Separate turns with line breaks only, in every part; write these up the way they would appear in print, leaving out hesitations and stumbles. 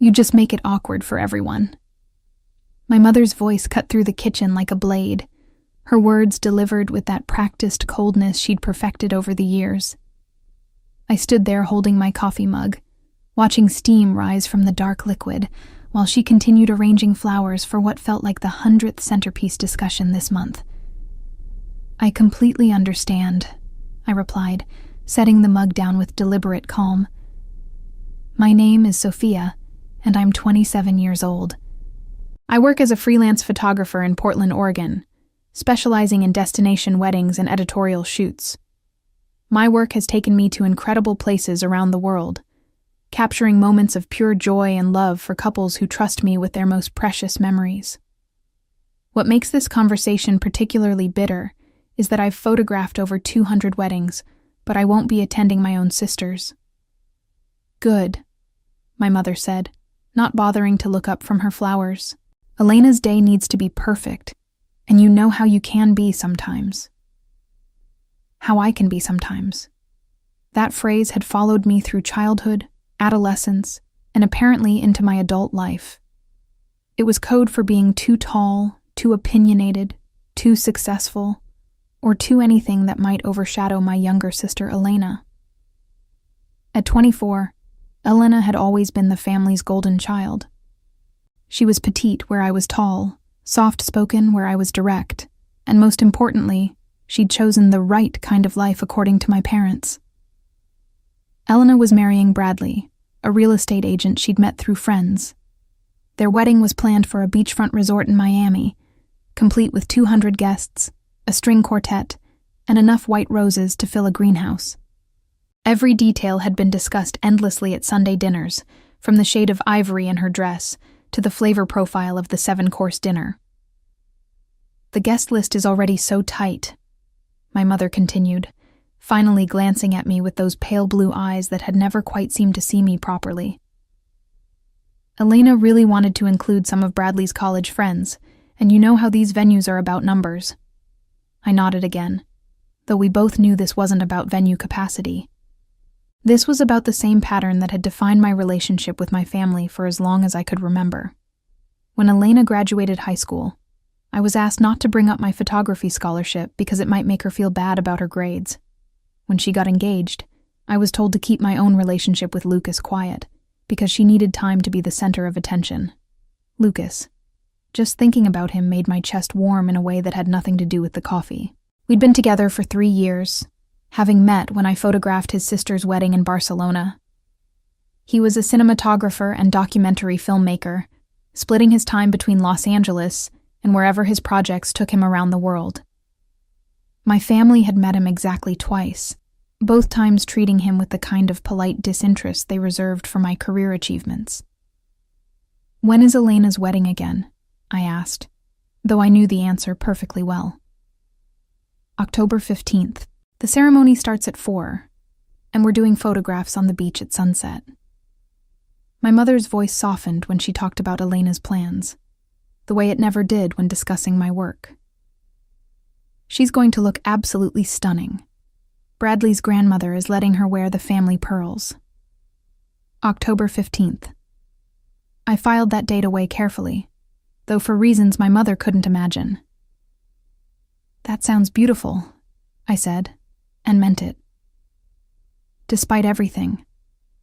You just make it awkward for everyone." My mother's voice cut through the kitchen like a blade, her words delivered with that practiced coldness she'd perfected over the years. I stood there holding my coffee mug, watching steam rise from the dark liquid, while she continued arranging flowers for what felt like the 100th centerpiece discussion this month. "I completely understand," I replied, setting the mug down with deliberate calm. "My name is Sophia, and I'm 27 years old. I work as a freelance photographer in Portland, Oregon, specializing in destination weddings and editorial shoots. My work has taken me to incredible places around the world, capturing moments of pure joy and love for couples who trust me with their most precious memories. What makes this conversation particularly bitter is that I've photographed over 200 weddings, but I won't be attending my own sister's." "Good," my mother said, not bothering to look up from her flowers. "Elena's day needs to be perfect, and you know how you can be sometimes. How I can be sometimes." That phrase had followed me through childhood, adolescence, and apparently into my adult life. It was code for being too tall, too opinionated, too successful, or too anything that might overshadow my younger sister Elena. At 24, Elena had always been the family's golden child. She was petite where I was tall, soft-spoken where I was direct, and most importantly, she'd chosen the right kind of life according to my parents. Elena was marrying Bradley, a real estate agent she'd met through friends. Their wedding was planned for a beachfront resort in Miami, complete with 200 guests, a string quartet, and enough white roses to fill a greenhouse. Every detail had been discussed endlessly at Sunday dinners, from the shade of ivory in her dress to the flavor profile of the 7-course dinner. "The guest list is already so tight," my mother continued, finally glancing at me with those pale blue eyes that had never quite seemed to see me properly. "Elena really wanted to include some of Bradley's college friends, and you know how these venues are about numbers." I nodded again, though we both knew this wasn't about venue capacity. This was about the same pattern that had defined my relationship with my family for as long as I could remember. When Elena graduated high school, I was asked not to bring up my photography scholarship because it might make her feel bad about her grades. When she got engaged, I was told to keep my own relationship with Lucas quiet, because she needed time to be the center of attention. Lucas. Just thinking about him made my chest warm in a way that had nothing to do with the coffee. We'd been together for 3 years, having met when I photographed his sister's wedding in Barcelona. He was a cinematographer and documentary filmmaker, splitting his time between Los Angeles and wherever his projects took him around the world. My family had met him exactly twice, both times treating him with the kind of polite disinterest they reserved for my career achievements. "When is Elena's wedding again?" I asked, though I knew the answer perfectly well. "October 15th. The ceremony starts at 4, and we're doing photographs on the beach at sunset." My mother's voice softened when she talked about Elena's plans, the way it never did when discussing my work. "She's going to look absolutely stunning. Bradley's grandmother is letting her wear the family pearls." October 15th. I filed that date away carefully, though for reasons my mother couldn't imagine. "That sounds beautiful," I said, and meant it. Despite everything,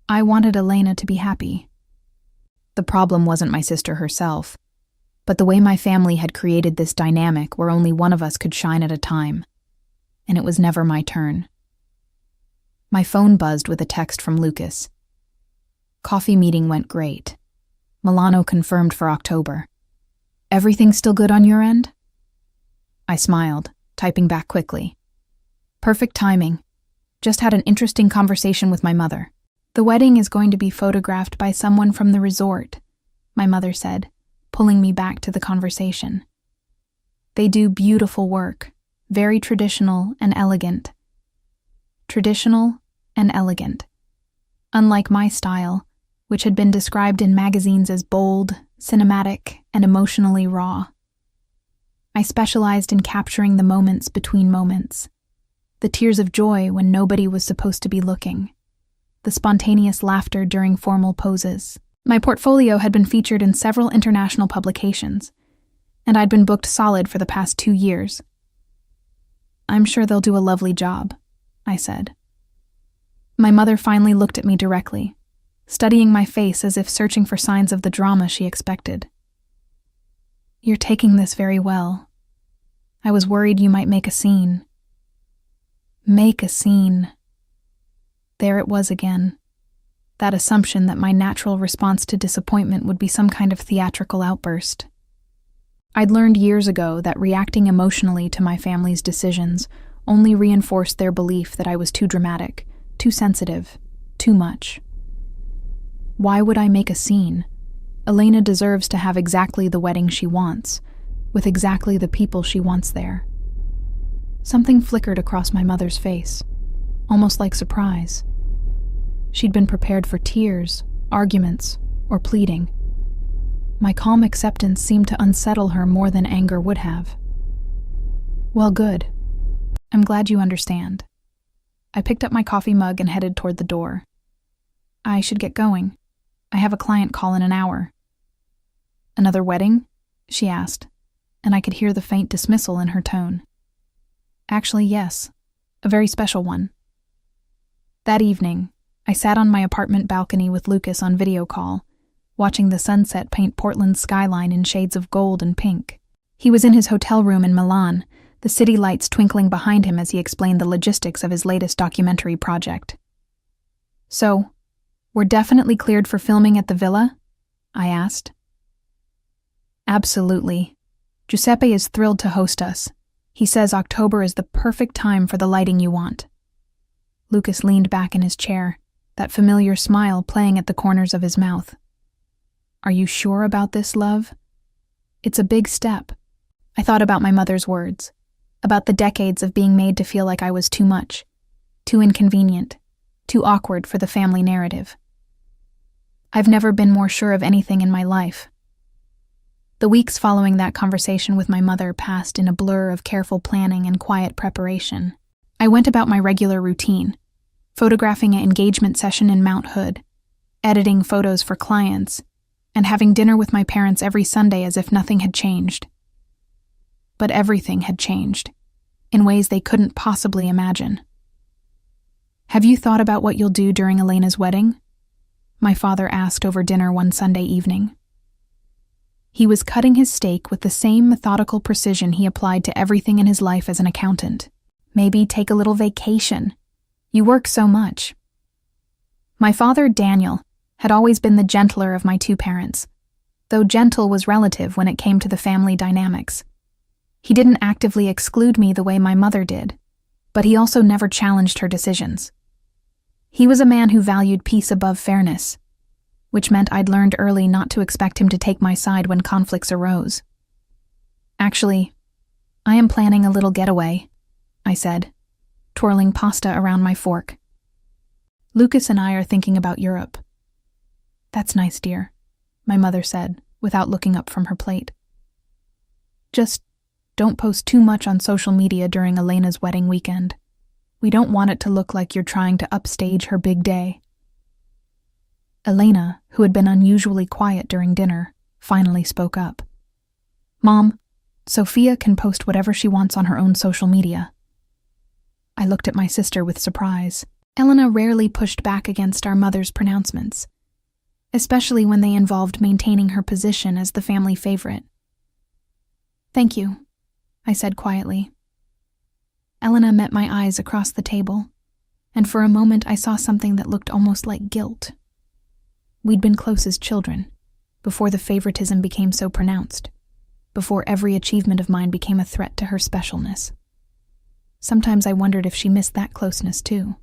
I wanted Elena to be happy. The problem wasn't my sister herself, but the way my family had created this dynamic where only one of us could shine at a time, and it was never my turn. My phone buzzed with a text from Lucas. "Coffee meeting went great. Milano confirmed for October. Everything still good on your end?" I smiled, typing back quickly. "Perfect timing. Just had an interesting conversation with my mother. The wedding is going to be photographed by someone from the resort," my mother said, pulling me back to the conversation. "They do beautiful work, very traditional and elegant." Traditional and elegant. Unlike my style, which had been described in magazines as bold, cinematic, and emotionally raw. I specialized in capturing the moments between moments. The tears of joy when nobody was supposed to be looking. The spontaneous laughter during formal poses. My portfolio had been featured in several international publications, and I'd been booked solid for the past 2 years. "I'm sure they'll do a lovely job," I said. My mother finally looked at me directly, studying my face as if searching for signs of the drama she expected. "You're taking this very well. I was worried you might make a scene." Make a scene. There it was again. That assumption that my natural response to disappointment would be some kind of theatrical outburst. I'd learned years ago that reacting emotionally to my family's decisions only reinforced their belief that I was too dramatic, too sensitive, too much. Why would I make a scene? Elena deserves to have exactly the wedding she wants, with exactly the people she wants there. Something flickered across my mother's face, almost like surprise. She'd been prepared for tears, arguments, or pleading. My calm acceptance seemed to unsettle her more than anger would have. "Well, good. I'm glad you understand." I picked up my coffee mug and headed toward the door. "I should get going. I have a client call in an hour." "Another wedding?" she asked, and I could hear the faint dismissal in her tone. "Actually, yes. A very special one." That evening, I sat on my apartment balcony with Lucas on video call, watching the sunset paint Portland's skyline in shades of gold and pink. He was in his hotel room in Milan, the city lights twinkling behind him as he explained the logistics of his latest documentary project. "So, we're definitely cleared for filming at the villa?" I asked. "Absolutely. Giuseppe is thrilled to host us. He says October is the perfect time for the lighting you want." Lucas leaned back in his chair, that familiar smile playing at the corners of his mouth. "Are you sure about this, love? It's a big step." I thought about my mother's words, about the decades of being made to feel like I was too much, too inconvenient, too awkward for the family narrative. I've never been more sure of anything in my life. The weeks following that conversation with my mother passed in a blur of careful planning and quiet preparation. I went about my regular routine, photographing an engagement session in Mount Hood, editing photos for clients, and having dinner with my parents every Sunday as if nothing had changed. But everything had changed, in ways they couldn't possibly imagine. "Have you thought about what you'll do during Elena's wedding?" my father asked over dinner one Sunday evening. He was cutting his steak with the same methodical precision he applied to everything in his life as an accountant. "Maybe take a little vacation. You work so much." My father, Daniel, had always been the gentler of my two parents, though gentle was relative when it came to the family dynamics. He didn't actively exclude me the way my mother did, but he also never challenged her decisions. He was a man who valued peace above fairness, which meant I'd learned early not to expect him to take my side when conflicts arose. "Actually, I am planning a little getaway," I said, twirling pasta around my fork. "Lucas and I are thinking about Europe." "That's nice, dear," my mother said, without looking up from her plate. "Just don't post too much on social media during Elena's wedding weekend. We don't want it to look like you're trying to upstage her big day." Elena, who had been unusually quiet during dinner, finally spoke up. "Mom, Sophia can post whatever she wants on her own social media." I looked at my sister with surprise. Elena rarely pushed back against our mother's pronouncements, especially when they involved maintaining her position as the family favorite. "Thank you," I said quietly. Elena met my eyes across the table, and for a moment I saw something that looked almost like guilt. We'd been close as children, before the favoritism became so pronounced, before every achievement of mine became a threat to her specialness. Sometimes I wondered if she missed that closeness too.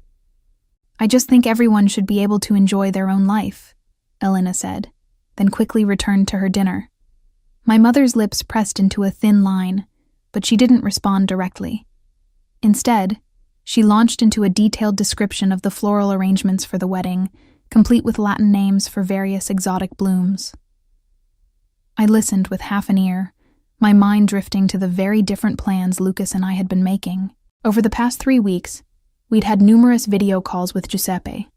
"I just think everyone should be able to enjoy their own life," Elena said, then quickly returned to her dinner. My mother's lips pressed into a thin line, but she didn't respond directly. Instead, she launched into a detailed description of the floral arrangements for the wedding, complete with Latin names for various exotic blooms. I listened with half an ear, my mind drifting to the very different plans Lucas and I had been making. Over the past 3 weeks, we'd had numerous video calls with Giuseppe,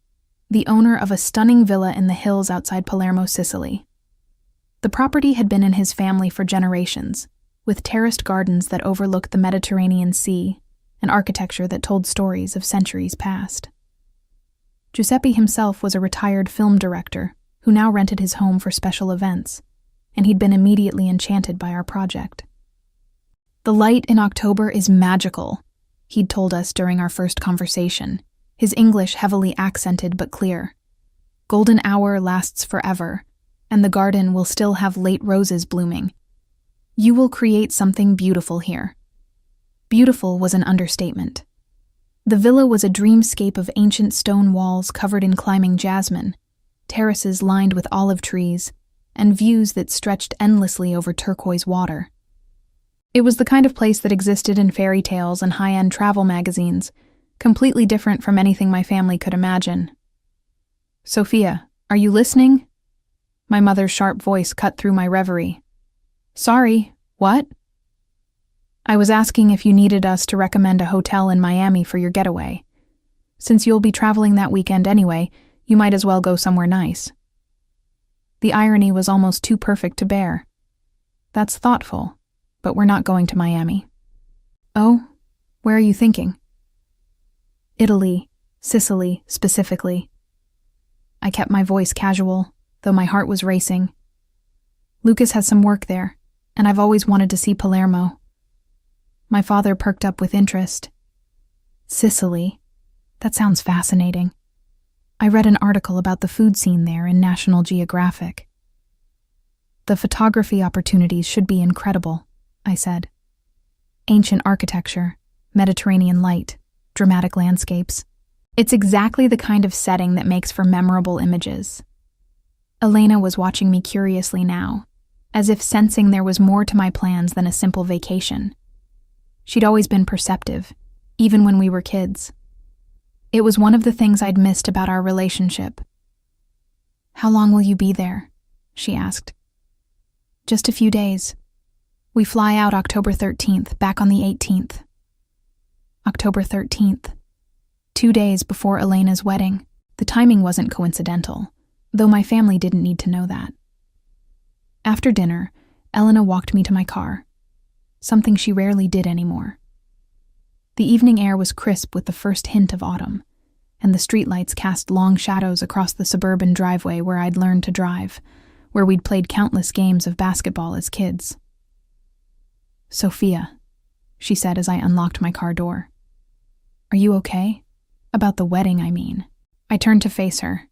the owner of a stunning villa in the hills outside Palermo, Sicily. The property had been in his family for generations, with terraced gardens that overlooked the Mediterranean Sea and architecture that told stories of centuries past. Giuseppe himself was a retired film director who now rented his home for special events, and he'd been immediately enchanted by our project. "The light in October is magical," he'd told us during our first conversation, his English heavily accented but clear. "Golden hour lasts forever, and the garden will still have late roses blooming. You will create something beautiful here." Beautiful was an understatement. The villa was a dreamscape of ancient stone walls covered in climbing jasmine, terraces lined with olive trees, and views that stretched endlessly over turquoise water. It was the kind of place that existed in fairy tales and high-end travel magazines, completely different from anything my family could imagine. "Sophia, are you listening?" My mother's sharp voice cut through my reverie. "Sorry, what?" "I was asking if you needed us to recommend a hotel in Miami for your getaway. Since you'll be traveling that weekend anyway, you might as well go somewhere nice." The irony was almost too perfect to bear. "That's thoughtful, but we're not going to Miami." "Oh, where are you thinking?" "Italy, Sicily, specifically." I kept my voice casual, though my heart was racing. "Lucas has some work there, and I've always wanted to see Palermo." My father perked up with interest. "Sicily? That sounds fascinating. I read an article about the food scene there in National Geographic." "The photography opportunities should be incredible," I said. "Ancient architecture, Mediterranean light, dramatic landscapes. It's exactly the kind of setting that makes for memorable images." Elena was watching me curiously now, as if sensing there was more to my plans than a simple vacation. She'd always been perceptive, even when we were kids. It was one of the things I'd missed about our relationship. "How long will you be there?" she asked. "Just a few days. We fly out October 13th, back on the 18th. October 13th. 2 days before Elena's wedding. The timing wasn't coincidental, though my family didn't need to know that. After dinner, Elena walked me to my car, something she rarely did anymore. The evening air was crisp with the first hint of autumn, and the streetlights cast long shadows across the suburban driveway where I'd learned to drive, where we'd played countless games of basketball as kids. "Sophia," she said as I unlocked my car door. "Are you okay? About the wedding, I mean." I turned to face her,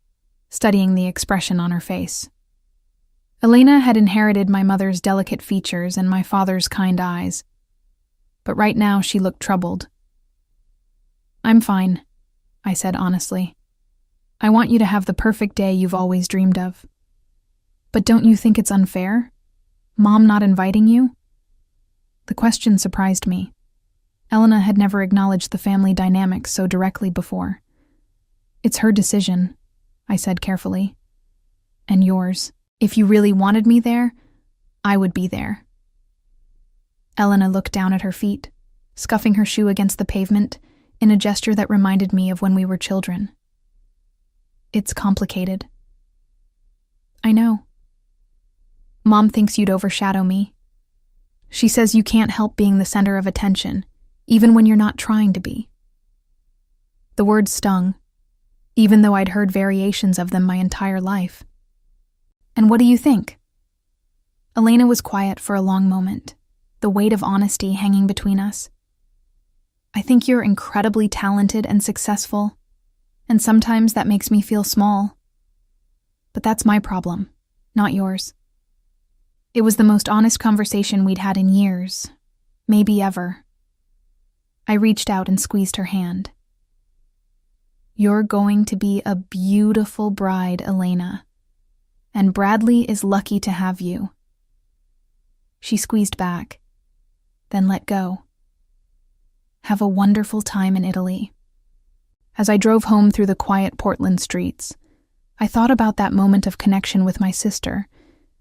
studying the expression on her face. Elena had inherited my mother's delicate features and my father's kind eyes, but right now she looked troubled. "I'm fine," I said honestly. "I want you to have the perfect day you've always dreamed of. But don't you think it's unfair? Mom not inviting you?" The question surprised me. Elena had never acknowledged the family dynamics so directly before. "It's her decision," I said carefully. "And yours. If you really wanted me there, I would be there." Elena looked down at her feet, scuffing her shoe against the pavement in a gesture that reminded me of when we were children. "It's complicated." "I know. Mom thinks you'd overshadow me. She says you can't help being the center of attention, even when you're not trying to be." The words stung, even though I'd heard variations of them my entire life. "And what do you think?" Elena was quiet for a long moment, the weight of honesty hanging between us. "I think you're incredibly talented and successful, and sometimes that makes me feel small. But that's my problem, not yours." It was the most honest conversation we'd had in years, maybe ever. I reached out and squeezed her hand. "You're going to be a beautiful bride, Elena, and Bradley is lucky to have you." She squeezed back, then let go. "Have a wonderful time in Italy." As I drove home through the quiet Portland streets, I thought about that moment of connection with my sister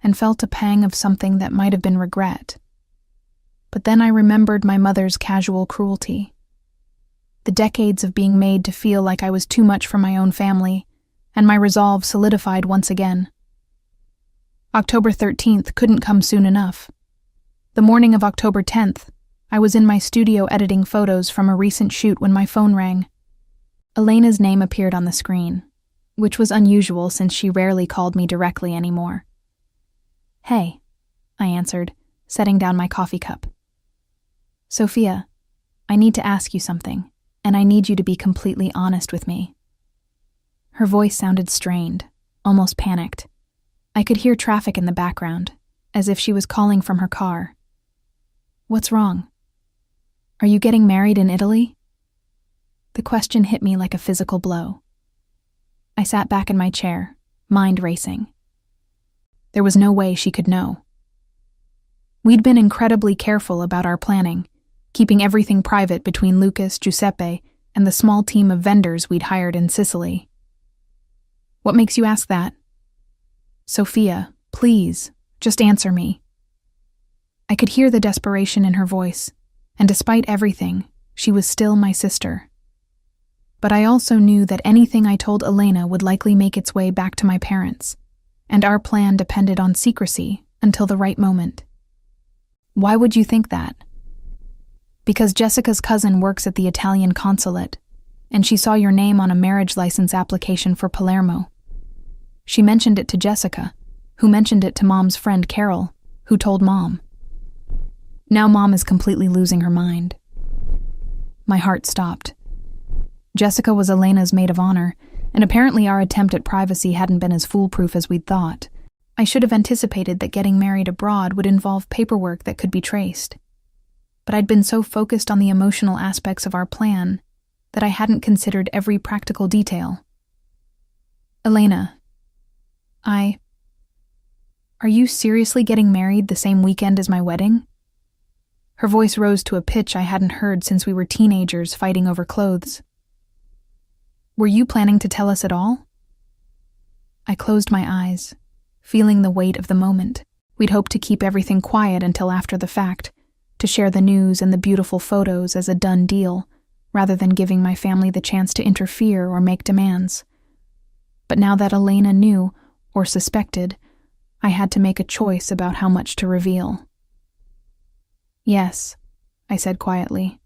and felt a pang of something that might have been regret. But then I remembered my mother's casual cruelty. The decades of being made to feel like I was too much for my own family, and my resolve solidified once again. October 13th couldn't come soon enough. The morning of October 10th, I was in my studio editing photos from a recent shoot when my phone rang. Elena's name appeared on the screen, which was unusual since she rarely called me directly anymore. "Hey," I answered, setting down my coffee cup. "Sophia, I need to ask you something, and I need you to be completely honest with me." Her voice sounded strained, almost panicked. I could hear traffic in the background, as if she was calling from her car. "What's wrong? Are you getting married in Italy?" The question hit me like a physical blow. I sat back in my chair, mind racing. There was no way she could know. We'd been incredibly careful about our planning, keeping everything private between Lucas, Giuseppe, and the small team of vendors we'd hired in Sicily. "What makes you ask that?" "Sophia, please, just answer me." I could hear the desperation in her voice, and despite everything, she was still my sister. But I also knew that anything I told Elena would likely make its way back to my parents, and our plan depended on secrecy until the right moment. "Why would you think that?" "Because Jessica's cousin works at the Italian consulate, and she saw your name on a marriage license application for Palermo. She mentioned it to Jessica, who mentioned it to Mom's friend Carol, who told Mom. Now Mom is completely losing her mind." My heart stopped. Jessica was Elena's maid of honor, and apparently our attempt at privacy hadn't been as foolproof as we'd thought. I should have anticipated that getting married abroad would involve paperwork that could be traced. But I'd been so focused on the emotional aspects of our plan that I hadn't considered every practical detail. "Elena, are you seriously getting married the same weekend as my wedding?" Her voice rose to a pitch I hadn't heard since we were teenagers fighting over clothes. "Were you planning to tell us at all?" I closed my eyes, feeling the weight of the moment. We'd hoped to keep everything quiet until after the fact, to share the news and the beautiful photos as a done deal, rather than giving my family the chance to interfere or make demands. But now that Elena knew, or suspected, I had to make a choice about how much to reveal. "Yes," I said quietly.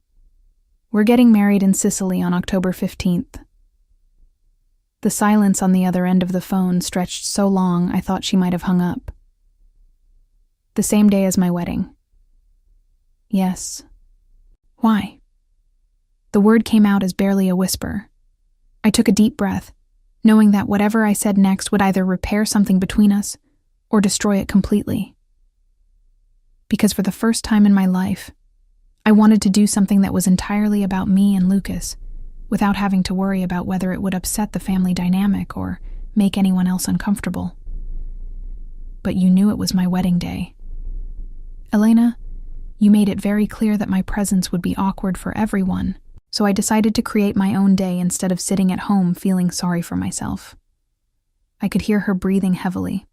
"We're getting married in Sicily on October 15th. The silence on the other end of the phone stretched so long I thought she might have hung up. "The same day as my wedding." "Yes." "Why?" The word came out as barely a whisper. I took a deep breath, knowing that whatever I said next would either repair something between us or destroy it completely. Because for the first time in my life, I wanted to do something that was entirely about me and Lucas, without having to worry about whether it would upset the family dynamic or make anyone else uncomfortable. "But you knew it was my wedding day. Elena, you made it very clear that my presence would be awkward for everyone, so I decided to create my own day instead of sitting at home feeling sorry for myself." I could hear her breathing heavily,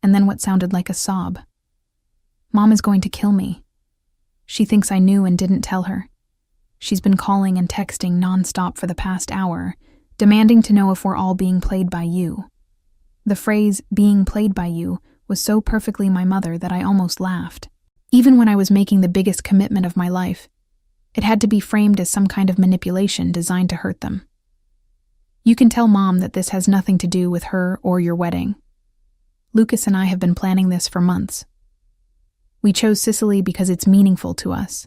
and then what sounded like a sob. "Mom is going to kill me. She thinks I knew and didn't tell her. She's been calling and texting nonstop for the past hour, demanding to know if we're all being played by you." The phrase, "being played by you," was so perfectly my mother that I almost laughed. Even when I was making the biggest commitment of my life, it had to be framed as some kind of manipulation designed to hurt them. "You can tell Mom that this has nothing to do with her or your wedding. Lucas and I have been planning this for months. We chose Sicily because it's meaningful to us,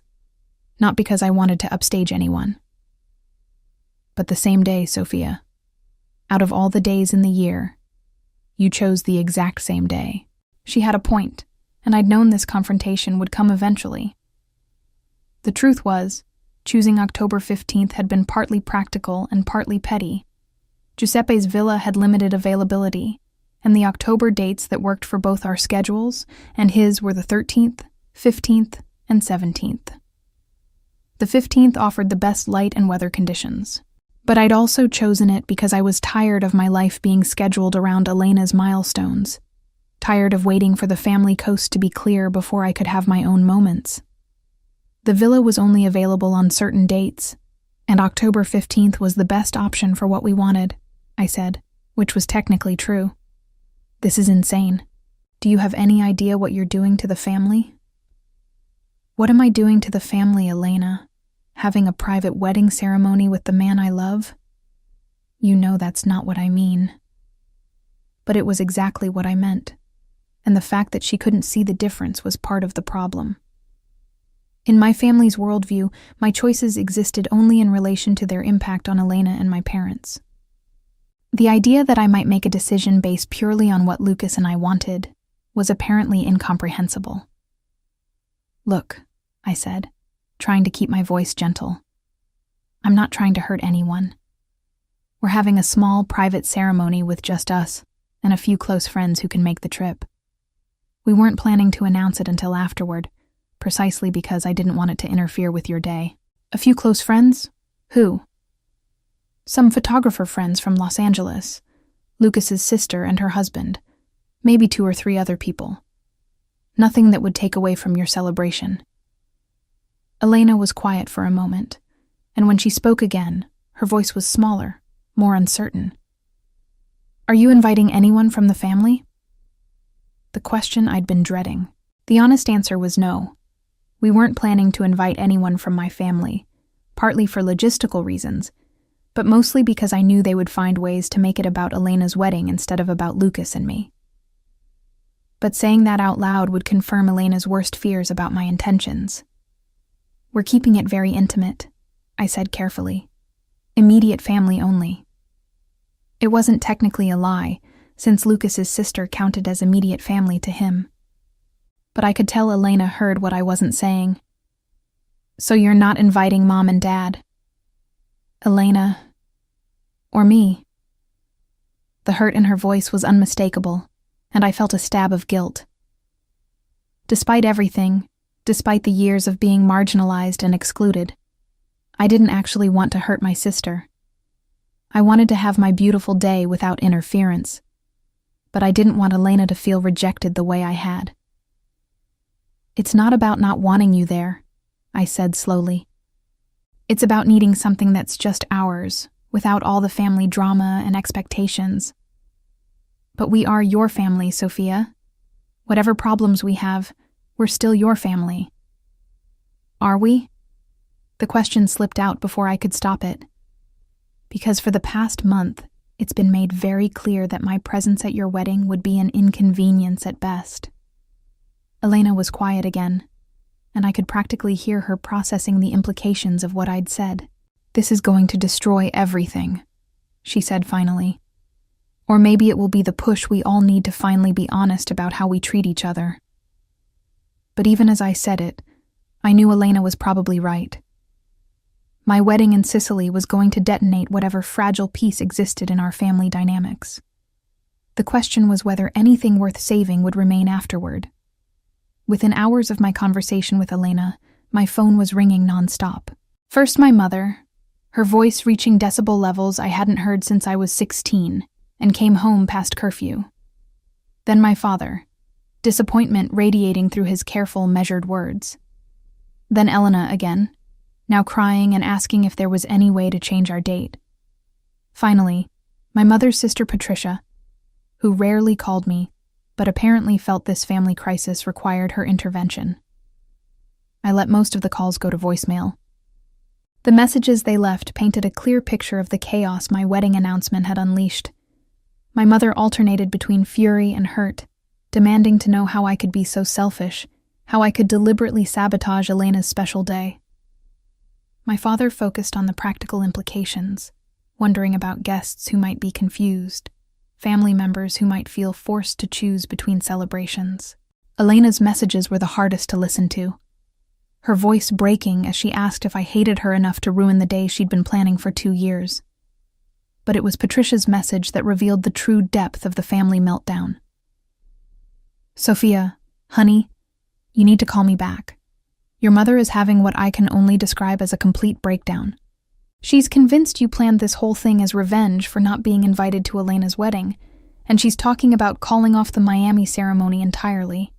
not because I wanted to upstage anyone. But the same day, Sophia, out of all the days in the year, you chose the exact same day." She had a point, and I'd known this confrontation would come eventually. The truth was, choosing October 15th had been partly practical and partly petty. Giuseppe's villa had limited availability, and the October dates that worked for both our schedules and his were the 13th, 15th, and 17th. The 15th offered the best light and weather conditions. But I'd also chosen it because I was tired of my life being scheduled around Elena's milestones, tired of waiting for the family coast to be clear before I could have my own moments. The villa was only available on certain dates, and October 15th was the best option for what we wanted, I said, which was technically true. This is insane. Do you have any idea what you're doing to the family? What am I doing to the family, Elena? Having a private wedding ceremony with the man I love? You know that's not what I mean. But it was exactly what I meant, and the fact that she couldn't see the difference was part of the problem. In my family's worldview, my choices existed only in relation to their impact on Elena and my parents. The idea that I might make a decision based purely on what Lucas and I wanted was apparently incomprehensible. Look, I said, trying to keep my voice gentle. I'm not trying to hurt anyone. We're having a small, private ceremony with just us and a few close friends who can make the trip. We weren't planning to announce it until afterward, precisely because I didn't want it to interfere with your day. A few close friends? Who? Some photographer friends from Los Angeles, Lucas's sister and her husband, maybe 2 or 3 other people. Nothing that would take away from your celebration. Elena was quiet for a moment, and when she spoke again, her voice was smaller, more uncertain. Are you inviting anyone from the family? The question I'd been dreading. The honest answer was no. We weren't planning to invite anyone from my family, partly for logistical reasons, but mostly because I knew they would find ways to make it about Elena's wedding instead of about Lucas and me. But saying that out loud would confirm Elena's worst fears about my intentions. We're keeping it very intimate, I said carefully. Immediate family only. It wasn't technically a lie, since Lucas's sister counted as immediate family to him. But I could tell Elena heard what I wasn't saying. So you're not inviting Mom and Dad? Elena. Or me. The hurt in her voice was unmistakable, and I felt a stab of guilt. Despite everything, despite the years of being marginalized and excluded, I didn't actually want to hurt my sister. I wanted to have my beautiful day without interference, but I didn't want Elena to feel rejected the way I had. It's not about not wanting you there, I said slowly. It's about needing something that's just ours, without all the family drama and expectations. But we are your family, Sophia. Whatever problems we have, we're still your family. Are we? The question slipped out before I could stop it. Because for the past month, it's been made very clear that my presence at your wedding would be an inconvenience at best. Elena was quiet again, and I could practically hear her processing the implications of what I'd said. This is going to destroy everything, she said finally. Or maybe it will be the push we all need to finally be honest about how we treat each other. But even as I said it, I knew Elena was probably right. My wedding in Sicily was going to detonate whatever fragile piece existed in our family dynamics. The question was whether anything worth saving would remain afterward. Within hours of my conversation with Elena, my phone was ringing nonstop. First my mother, her voice reaching decibel levels I hadn't heard since I was 16, and came home past curfew. Then my father, disappointment radiating through his careful, measured words. Then Elena again, now crying and asking if there was any way to change our date. Finally, my mother's sister Patricia, who rarely called me, but apparently felt this family crisis required her intervention. I let most of the calls go to voicemail. The messages they left painted a clear picture of the chaos my wedding announcement had unleashed. My mother alternated between fury and hurt, demanding to know how I could be so selfish, how I could deliberately sabotage Elena's special day. My father focused on the practical implications, wondering about guests who might be confused, family members who might feel forced to choose between celebrations. Elena's messages were the hardest to listen to, her voice breaking as she asked if I hated her enough to ruin the day she'd been planning for 2 years. But it was Patricia's message that revealed the true depth of the family meltdown. Sophia, honey, you need to call me back. Your mother is having what I can only describe as a complete breakdown. She's convinced you planned this whole thing as revenge for not being invited to Elena's wedding, and she's talking about calling off the Miami ceremony entirely.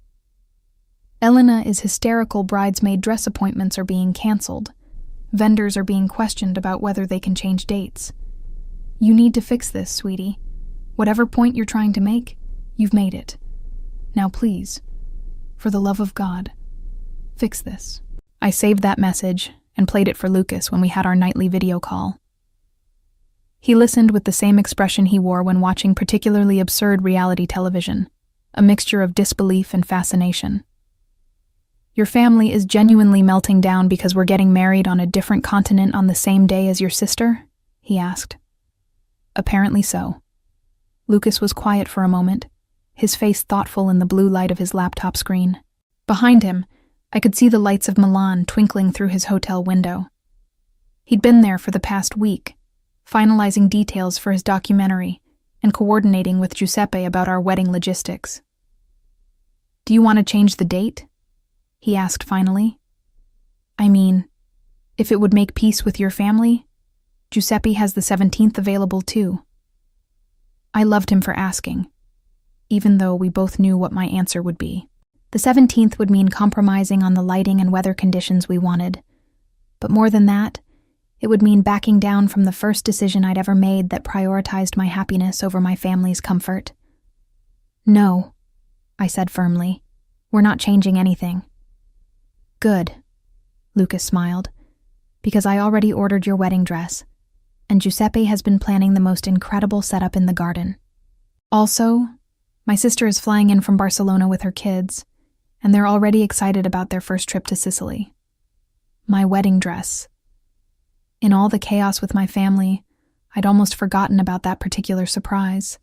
Elena is hysterical. Bridesmaid dress appointments are being canceled. Vendors are being questioned about whether they can change dates. You need to fix this, sweetie. Whatever point you're trying to make, you've made it. Now please, for the love of God, fix this." I saved that message and played it for Lucas when we had our nightly video call. He listened with the same expression he wore when watching particularly absurd reality television, a mixture of disbelief and fascination. "Your family is genuinely melting down because we're getting married on a different continent on the same day as your sister?" he asked. "Apparently so." Lucas was quiet for a moment, his face thoughtful in the blue light of his laptop screen. Behind him, I could see the lights of Milan twinkling through his hotel window. He'd been there for the past week, finalizing details for his documentary and coordinating with Giuseppe about our wedding logistics. "Do you want to change the date?" he asked finally. "I mean, if it would make peace with your family, Giuseppe has the 17th available too." I loved him for asking, even though we both knew what my answer would be. The 17th would mean compromising on the lighting and weather conditions we wanted. But more than that, it would mean backing down from the first decision I'd ever made that prioritized my happiness over my family's comfort. "No," I said firmly. "We're not changing anything." "Good," Lucas smiled, "because I already ordered your wedding dress, and Giuseppe has been planning the most incredible setup in the garden. Also, my sister is flying in from Barcelona with her kids, and they're already excited about their first trip to Sicily. My wedding dress." In all the chaos with my family, I'd almost forgotten about that particular surprise.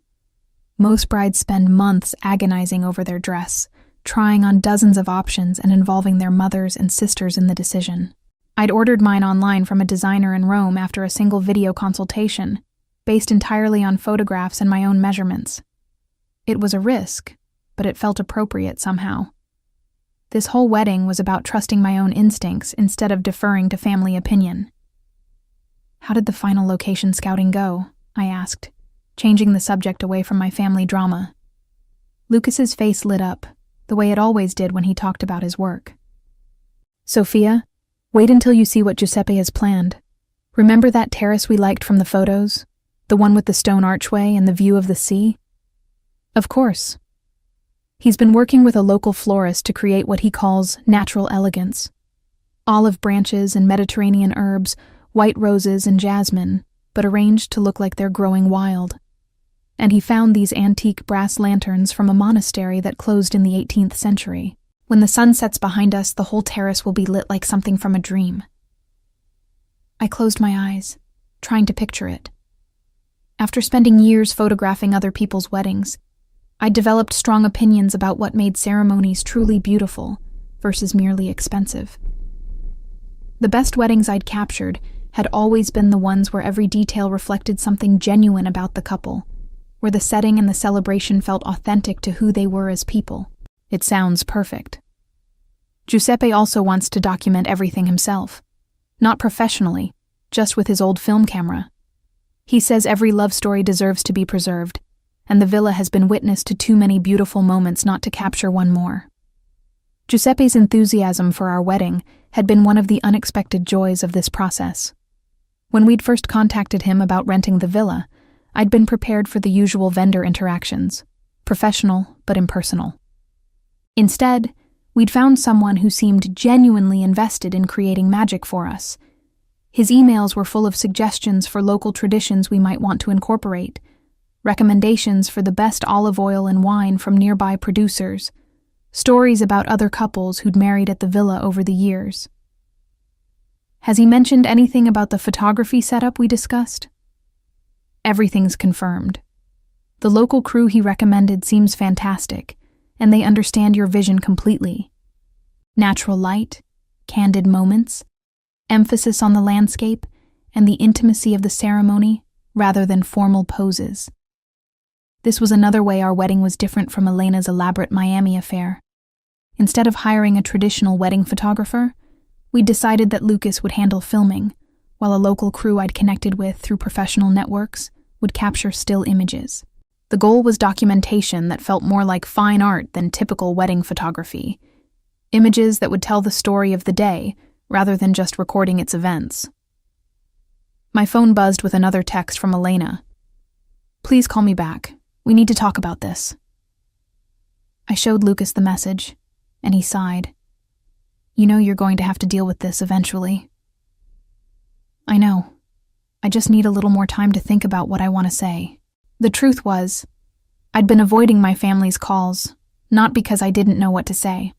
Most brides spend months agonizing over their dress, trying on dozens of options and involving their mothers and sisters in the decision. I'd ordered mine online from a designer in Rome after a single video consultation, based entirely on photographs and my own measurements. It was a risk, but it felt appropriate somehow. This whole wedding was about trusting my own instincts instead of deferring to family opinion. "How did the final location scouting go?" I asked, changing the subject away from my family drama. Lucas's face lit up, the way it always did when he talked about his work. "Sophia, wait until you see what Giuseppe has planned. Remember that terrace we liked from the photos? The one with the stone archway and the view of the sea?" "Of course." He's been working with a local florist to create what he calls natural elegance. Olive branches and Mediterranean herbs, white roses and jasmine, but arranged to look like they're growing wild. And he found these antique brass lanterns from a monastery that closed in the 18th century. When the sun sets behind us, the whole terrace will be lit like something from a dream. I closed my eyes, trying to picture it. After spending years photographing other people's weddings, I developed strong opinions about what made ceremonies truly beautiful versus merely expensive. The best weddings I'd captured had always been the ones where every detail reflected something genuine about the couple, where the setting and the celebration felt authentic to who they were as people. It sounds perfect. Giuseppe also wants to document everything himself, not professionally, just with his old film camera. He says every love story deserves to be preserved, and the villa has been witness to too many beautiful moments not to capture one more. Giuseppe's enthusiasm for our wedding had been one of the unexpected joys of this process. When we'd first contacted him about renting the villa, I'd been prepared for the usual vendor interactions, professional but impersonal. Instead, we'd found someone who seemed genuinely invested in creating magic for us. His emails were full of suggestions for local traditions we might want to incorporate, recommendations for the best olive oil and wine from nearby producers, stories about other couples who'd married at the villa over the years. Has he mentioned anything about the photography setup we discussed? Everything's confirmed. The local crew he recommended seems fantastic, and they understand your vision completely. Natural light, candid moments, emphasis on the landscape, and the intimacy of the ceremony rather than formal poses. This was another way our wedding was different from Elena's elaborate Miami affair. Instead of hiring a traditional wedding photographer, we decided that Lucas would handle filming, while a local crew I'd connected with through professional networks would capture still images. The goal was documentation that felt more like fine art than typical wedding photography, images that would tell the story of the day rather than just recording its events. My phone buzzed with another text from Elena. "Please call me back. We need to talk about this." I showed Lucas the message, and he sighed. "You know you're going to have to deal with this eventually." "I know. I just need a little more time to think about what I want to say." The truth was, I'd been avoiding my family's calls, not because I didn't know what to say,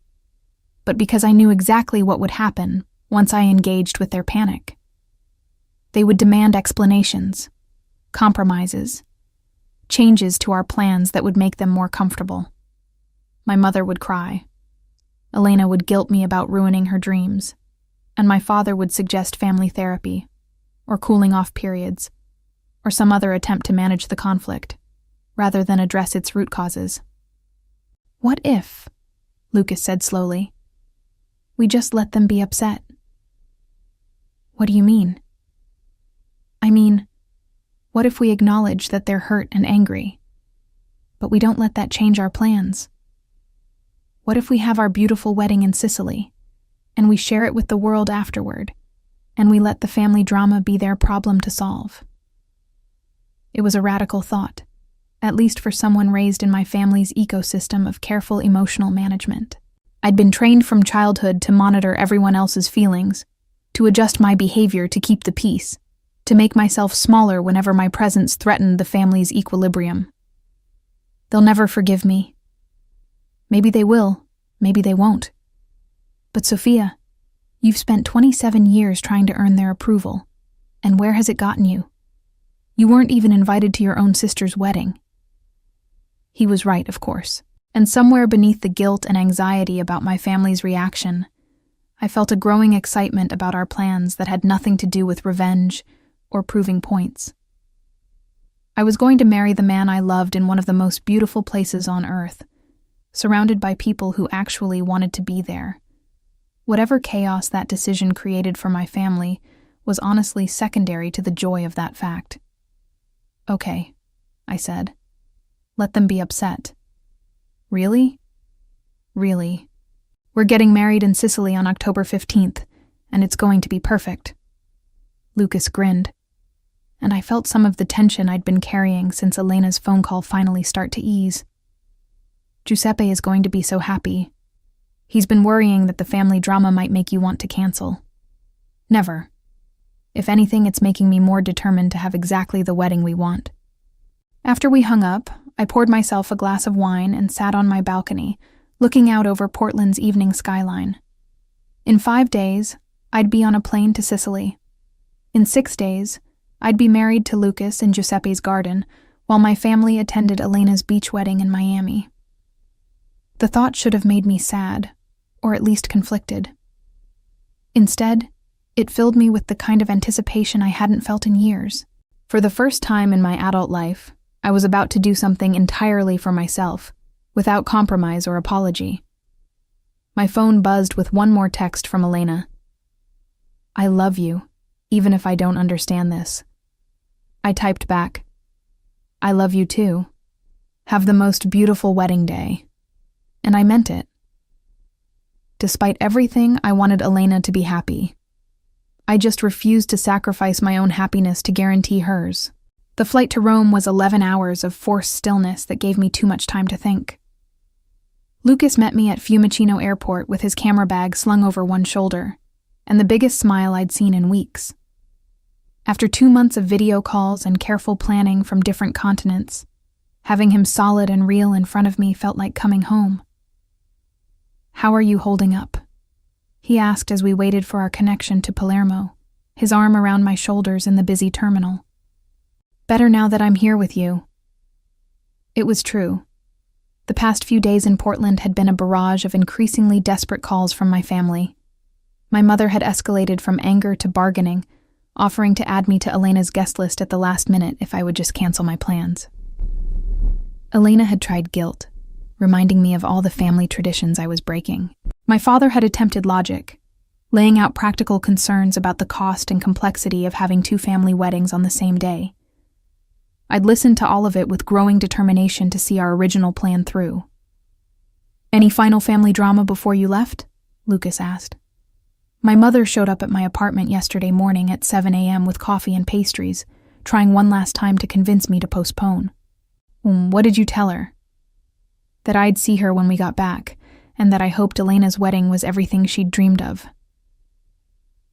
but because I knew exactly what would happen once I engaged with their panic. They would demand explanations, compromises, changes to our plans that would make them more comfortable. My mother would cry. Elena would guilt me about ruining her dreams, and my father would suggest family therapy, or cooling off periods, or some other attempt to manage the conflict, rather than address its root causes. "What if," Lucas said slowly, "we just let them be upset?" "What do you mean?" "I mean, what if we acknowledge that they're hurt and angry, but we don't let that change our plans? What if we have our beautiful wedding in Sicily, and we share it with the world afterward, and we let the family drama be their problem to solve?" It was a radical thought, at least for someone raised in my family's ecosystem of careful emotional management. I'd been trained from childhood to monitor everyone else's feelings, to adjust my behavior to keep the peace, to make myself smaller whenever my presence threatened the family's equilibrium. They'll never forgive me. Maybe they will, maybe they won't. But Sophia, you've spent 27 years trying to earn their approval, and where has it gotten you? You weren't even invited to your own sister's wedding. He was right, of course, and somewhere beneath the guilt and anxiety about my family's reaction, I felt a growing excitement about our plans that had nothing to do with revenge or proving points. I was going to marry the man I loved in one of the most beautiful places on earth, surrounded by people who actually wanted to be there. Whatever chaos that decision created for my family was honestly secondary to the joy of that fact. "Okay," I said. "Let them be upset." "Really?" "Really. We're getting married in Sicily on October 15th, and it's going to be perfect." Lucas grinned, and I felt some of the tension I'd been carrying since Elena's phone call finally start to ease. "Giuseppe is going to be so happy. He's been worrying that the family drama might make you want to cancel." "Never. If anything, it's making me more determined to have exactly the wedding we want." After we hung up, I poured myself a glass of wine and sat on my balcony, looking out over Portland's evening skyline. In 5 days, I'd be on a plane to Sicily. In 6 days, I'd be married to Lucas in Giuseppe's garden, while my family attended Elena's beach wedding in Miami. The thought should have made me sad, or at least conflicted. Instead, it filled me with the kind of anticipation I hadn't felt in years. For the first time in my adult life, I was about to do something entirely for myself, without compromise or apology. My phone buzzed with one more text from Elena. "I love you, even if I don't understand this." I typed back, "I love you too. Have the most beautiful wedding day." And I meant it. Despite everything, I wanted Elena to be happy. I just refused to sacrifice my own happiness to guarantee hers. The flight to Rome was 11 hours of forced stillness that gave me too much time to think. Lucas met me at Fiumicino Airport with his camera bag slung over one shoulder, and the biggest smile I'd seen in weeks. After 2 months of video calls and careful planning from different continents, having him solid and real in front of me felt like coming home. "How are you holding up?" he asked as we waited for our connection to Palermo, his arm around my shoulders in the busy terminal. "Better now that I'm here with you." It was true. The past few days in Portland had been a barrage of increasingly desperate calls from my family. My mother had escalated from anger to bargaining, offering to add me to Elena's guest list at the last minute if I would just cancel my plans. Elena had tried guilt, reminding me of all the family traditions I was breaking. My father had attempted logic, laying out practical concerns about the cost and complexity of having 2 family weddings on the same day. I'd listened to all of it with growing determination to see our original plan through. "Any final family drama before you left?" Lucas asked. My mother showed up at my apartment yesterday morning at 7 a.m. with coffee and pastries, trying one last time to convince me to postpone. What did you tell her? That I'd see her when we got back, and that I hoped Elena's wedding was everything she'd dreamed of.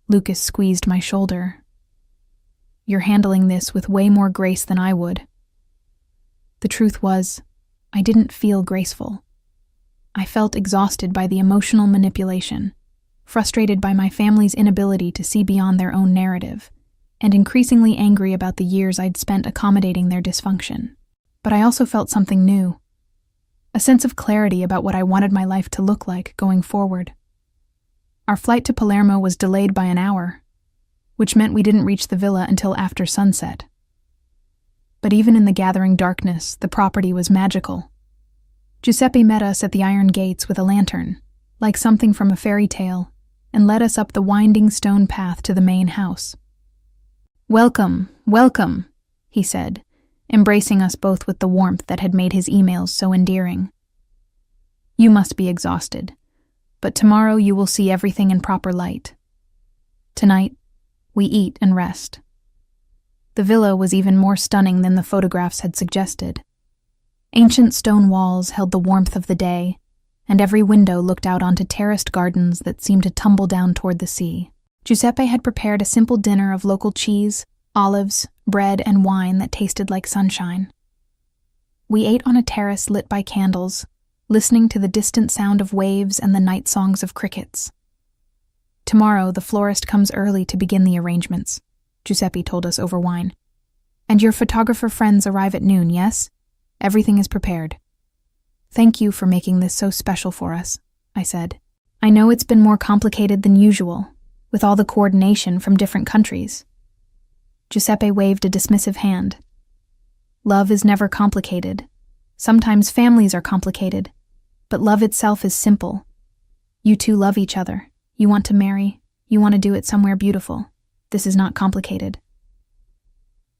Lucas squeezed my shoulder. You're handling this with way more grace than I would. The truth was, I didn't feel graceful. I felt exhausted by the emotional manipulation, frustrated by my family's inability to see beyond their own narrative, and increasingly angry about the years I'd spent accommodating their dysfunction. But I also felt something new, a sense of clarity about what I wanted my life to look like going forward. Our flight to Palermo was delayed by an hour, which meant we didn't reach the villa until after sunset. But even in the gathering darkness, the property was magical. Giuseppe met us at the iron gates with a lantern, like something from a fairy tale, and led us up the winding stone path to the main house. "Welcome, welcome," he said, embracing us both with the warmth that had made his emails so endearing. "You must be exhausted, but tomorrow you will see everything in proper light. Tonight, we eat and rest." The villa was even more stunning than the photographs had suggested. Ancient stone walls held the warmth of the day, and every window looked out onto terraced gardens that seemed to tumble down toward the sea. Giuseppe had prepared a simple dinner of local cheese, olives, bread, and wine that tasted like sunshine. We ate on a terrace lit by candles, listening to the distant sound of waves and the night songs of crickets. "Tomorrow, the florist comes early to begin the arrangements," Giuseppe told us over wine. "And your photographer friends arrive at noon, yes? Everything is prepared." "Thank you for making this so special for us," I said. "I know it's been more complicated than usual, with all the coordination from different countries." Giuseppe waved a dismissive hand. "Love is never complicated. Sometimes families are complicated, but love itself is simple. You two love each other. You want to marry. You want to do it somewhere beautiful. This is not complicated."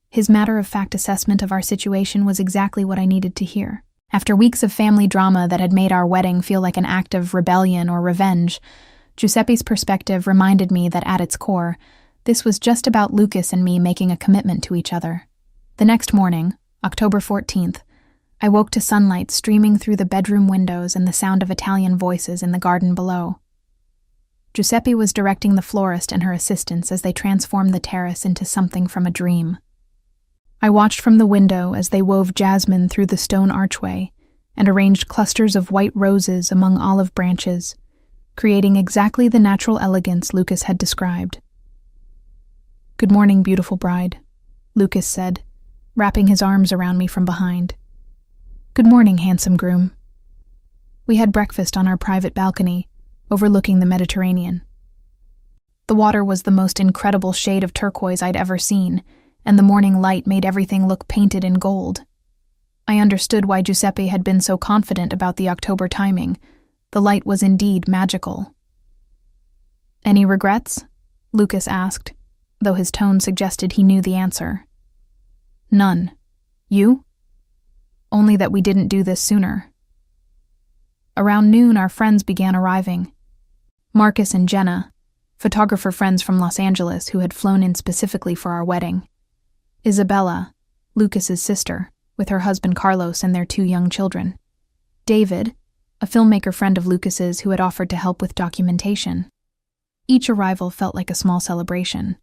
His matter-of-fact assessment of our situation was exactly what I needed to hear. After weeks of family drama that had made our wedding feel like an act of rebellion or revenge, Giuseppe's perspective reminded me that at its core, this was just about Lucas and me making a commitment to each other. The next morning, October 14th, I woke to sunlight streaming through the bedroom windows and the sound of Italian voices in the garden below. Giuseppe was directing the florist and her assistants as they transformed the terrace into something from a dream. I watched from the window as they wove jasmine through the stone archway and arranged clusters of white roses among olive branches, creating exactly the natural elegance Lucas had described. "Good morning, beautiful bride," Lucas said, wrapping his arms around me from behind. "Good morning, handsome groom." We had breakfast on our private balcony, overlooking the Mediterranean. The water was the most incredible shade of turquoise I'd ever seen, and the morning light made everything look painted in gold. I understood why Giuseppe had been so confident about the October timing. The light was indeed magical. "Any regrets?" Lucas asked, though his tone suggested he knew the answer. "None. You?" "Only that we didn't do this sooner." Around noon, our friends began arriving. Marcus and Jenna, photographer friends from Los Angeles who had flown in specifically for our wedding. Isabella, Lucas's sister, with her husband Carlos and their 2 young children. David, a filmmaker friend of Lucas's who had offered to help with documentation. Each arrival felt like a small celebration,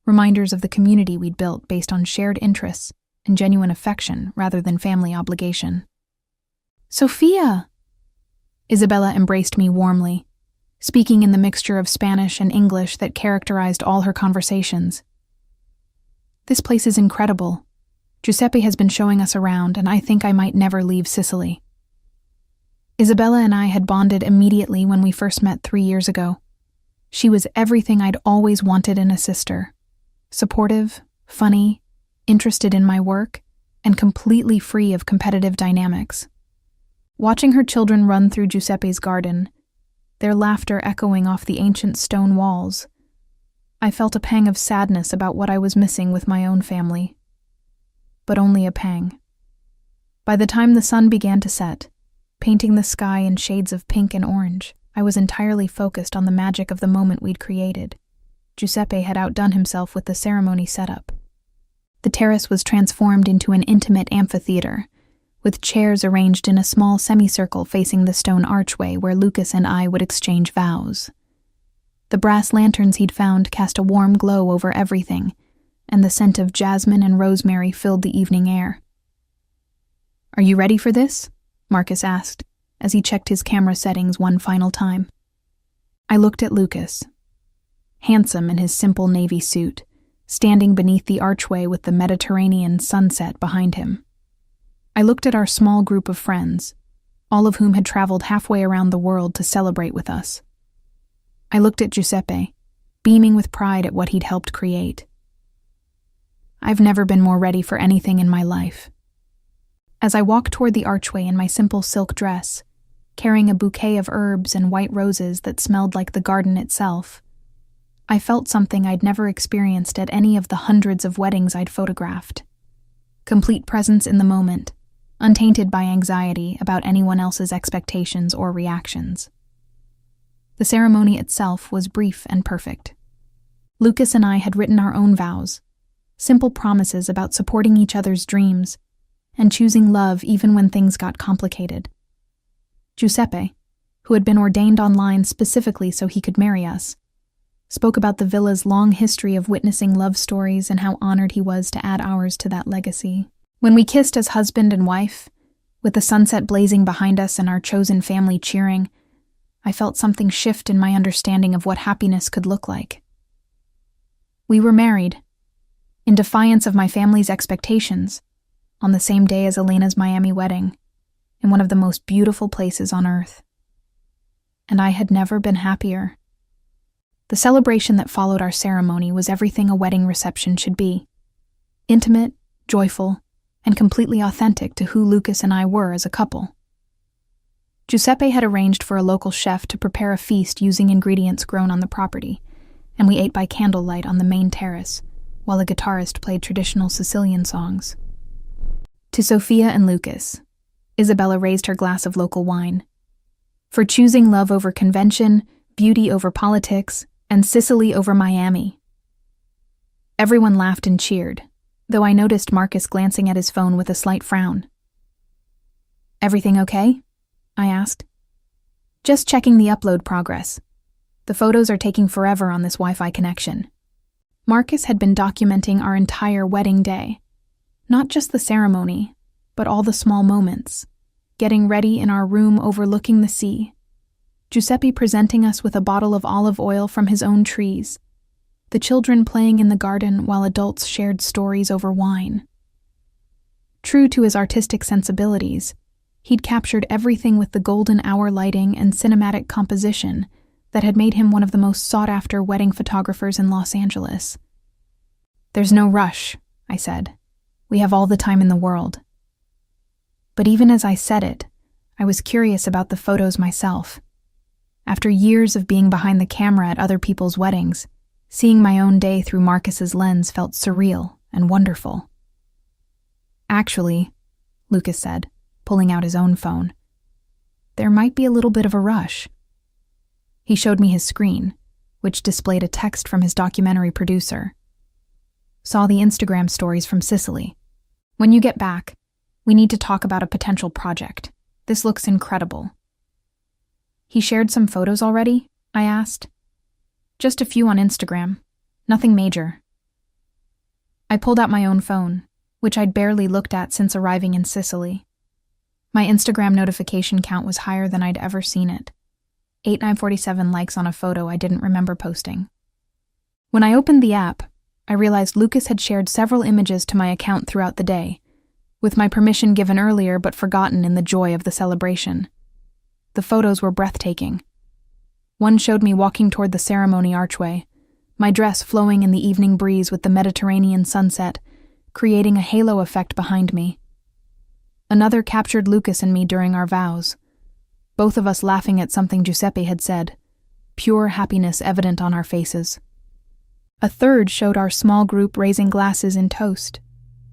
reminders of the community we'd built based on shared interests and genuine affection rather than family obligation. "Sophia!" Isabella embraced me warmly, speaking in the mixture of Spanish and English that characterized all her conversations. "This place is incredible. Giuseppe has been showing us around, and I think I might never leave Sicily." Isabella and I had bonded immediately when we first met 3 years ago. She was everything I'd always wanted in a sister. Supportive, funny, interested in my work, and completely free of competitive dynamics. Watching her children run through Giuseppe's garden, their laughter echoing off the ancient stone walls, I felt a pang of sadness about what I was missing with my own family. But only a pang. By the time the sun began to set, painting the sky in shades of pink and orange, I was entirely focused on the magic of the moment we'd created. Giuseppe had outdone himself with the ceremony setup. The terrace was transformed into an intimate amphitheater, with chairs arranged in a small semicircle facing the stone archway where Lucas and I would exchange vows. The brass lanterns he'd found cast a warm glow over everything, and the scent of jasmine and rosemary filled the evening air. "Are you ready for this?" Marcus asked, as he checked his camera settings one final time. I looked at Lucas, handsome in his simple navy suit, standing beneath the archway with the Mediterranean sunset behind him. I looked at our small group of friends, all of whom had traveled halfway around the world to celebrate with us. I looked at Giuseppe, beaming with pride at what he'd helped create. I've never been more ready for anything in my life. As I walked toward the archway in my simple silk dress, carrying a bouquet of herbs and white roses that smelled like the garden itself, I felt something I'd never experienced at any of the hundreds of weddings I'd photographed. Complete presence in the moment, untainted by anxiety about anyone else's expectations or reactions. The ceremony itself was brief and perfect. Lucas and I had written our own vows, simple promises about supporting each other's dreams and choosing love even when things got complicated. Giuseppe, who had been ordained online specifically so he could marry us, spoke about the villa's long history of witnessing love stories and how honored he was to add ours to that legacy. When we kissed as husband and wife, with the sunset blazing behind us and our chosen family cheering, I felt something shift in my understanding of what happiness could look like. We were married, in defiance of my family's expectations, on the same day as Elena's Miami wedding, in one of the most beautiful places on earth. And I had never been happier. The celebration that followed our ceremony was everything a wedding reception should be. Intimate, joyful, and completely authentic to who Lucas and I were as a couple. Giuseppe had arranged for a local chef to prepare a feast using ingredients grown on the property, and we ate by candlelight on the main terrace, while a guitarist played traditional Sicilian songs. To Sophia and Lucas, Isabella raised her glass of local wine. For choosing love over convention, beauty over politics, and Sicily over Miami. Everyone laughed and cheered, though I noticed Marcus glancing at his phone with a slight frown. "Everything okay?" I asked. "Just checking the upload progress. The photos are taking forever on this Wi-Fi connection." Marcus had been documenting our entire wedding day, not just the ceremony, but all the small moments, getting ready in our room overlooking the sea, Giuseppe presenting us with a bottle of olive oil from his own trees, the children playing in the garden while adults shared stories over wine. True to his artistic sensibilities, he'd captured everything with the golden hour lighting and cinematic composition that had made him one of the most sought-after wedding photographers in Los Angeles. "There's no rush," I said. "We have all the time in the world." But even as I said it, I was curious about the photos myself. After years of being behind the camera at other people's weddings, seeing my own day through Marcus's lens felt surreal and wonderful. "Actually," Lucas said, pulling out his own phone, "there might be a little bit of a rush." He showed me his screen, which displayed a text from his documentary producer. "Saw the Instagram stories from Sicily. When you get back, we need to talk about a potential project. This looks incredible." "He shared some photos already?" I asked. "Just a few on Instagram. Nothing major." I pulled out my own phone, which I'd barely looked at since arriving in Sicily. My Instagram notification count was higher than I'd ever seen it. 8,947 likes on a photo I didn't remember posting. When I opened the app, I realized Lucas had shared several images to my account throughout the day, with my permission given earlier but forgotten in the joy of the celebration. The photos were breathtaking. One showed me walking toward the ceremony archway, my dress flowing in the evening breeze with the Mediterranean sunset, creating a halo effect behind me. Another captured Lucas and me during our vows, both of us laughing at something Giuseppe had said, pure happiness evident on our faces. A third showed our small group raising glasses in toast,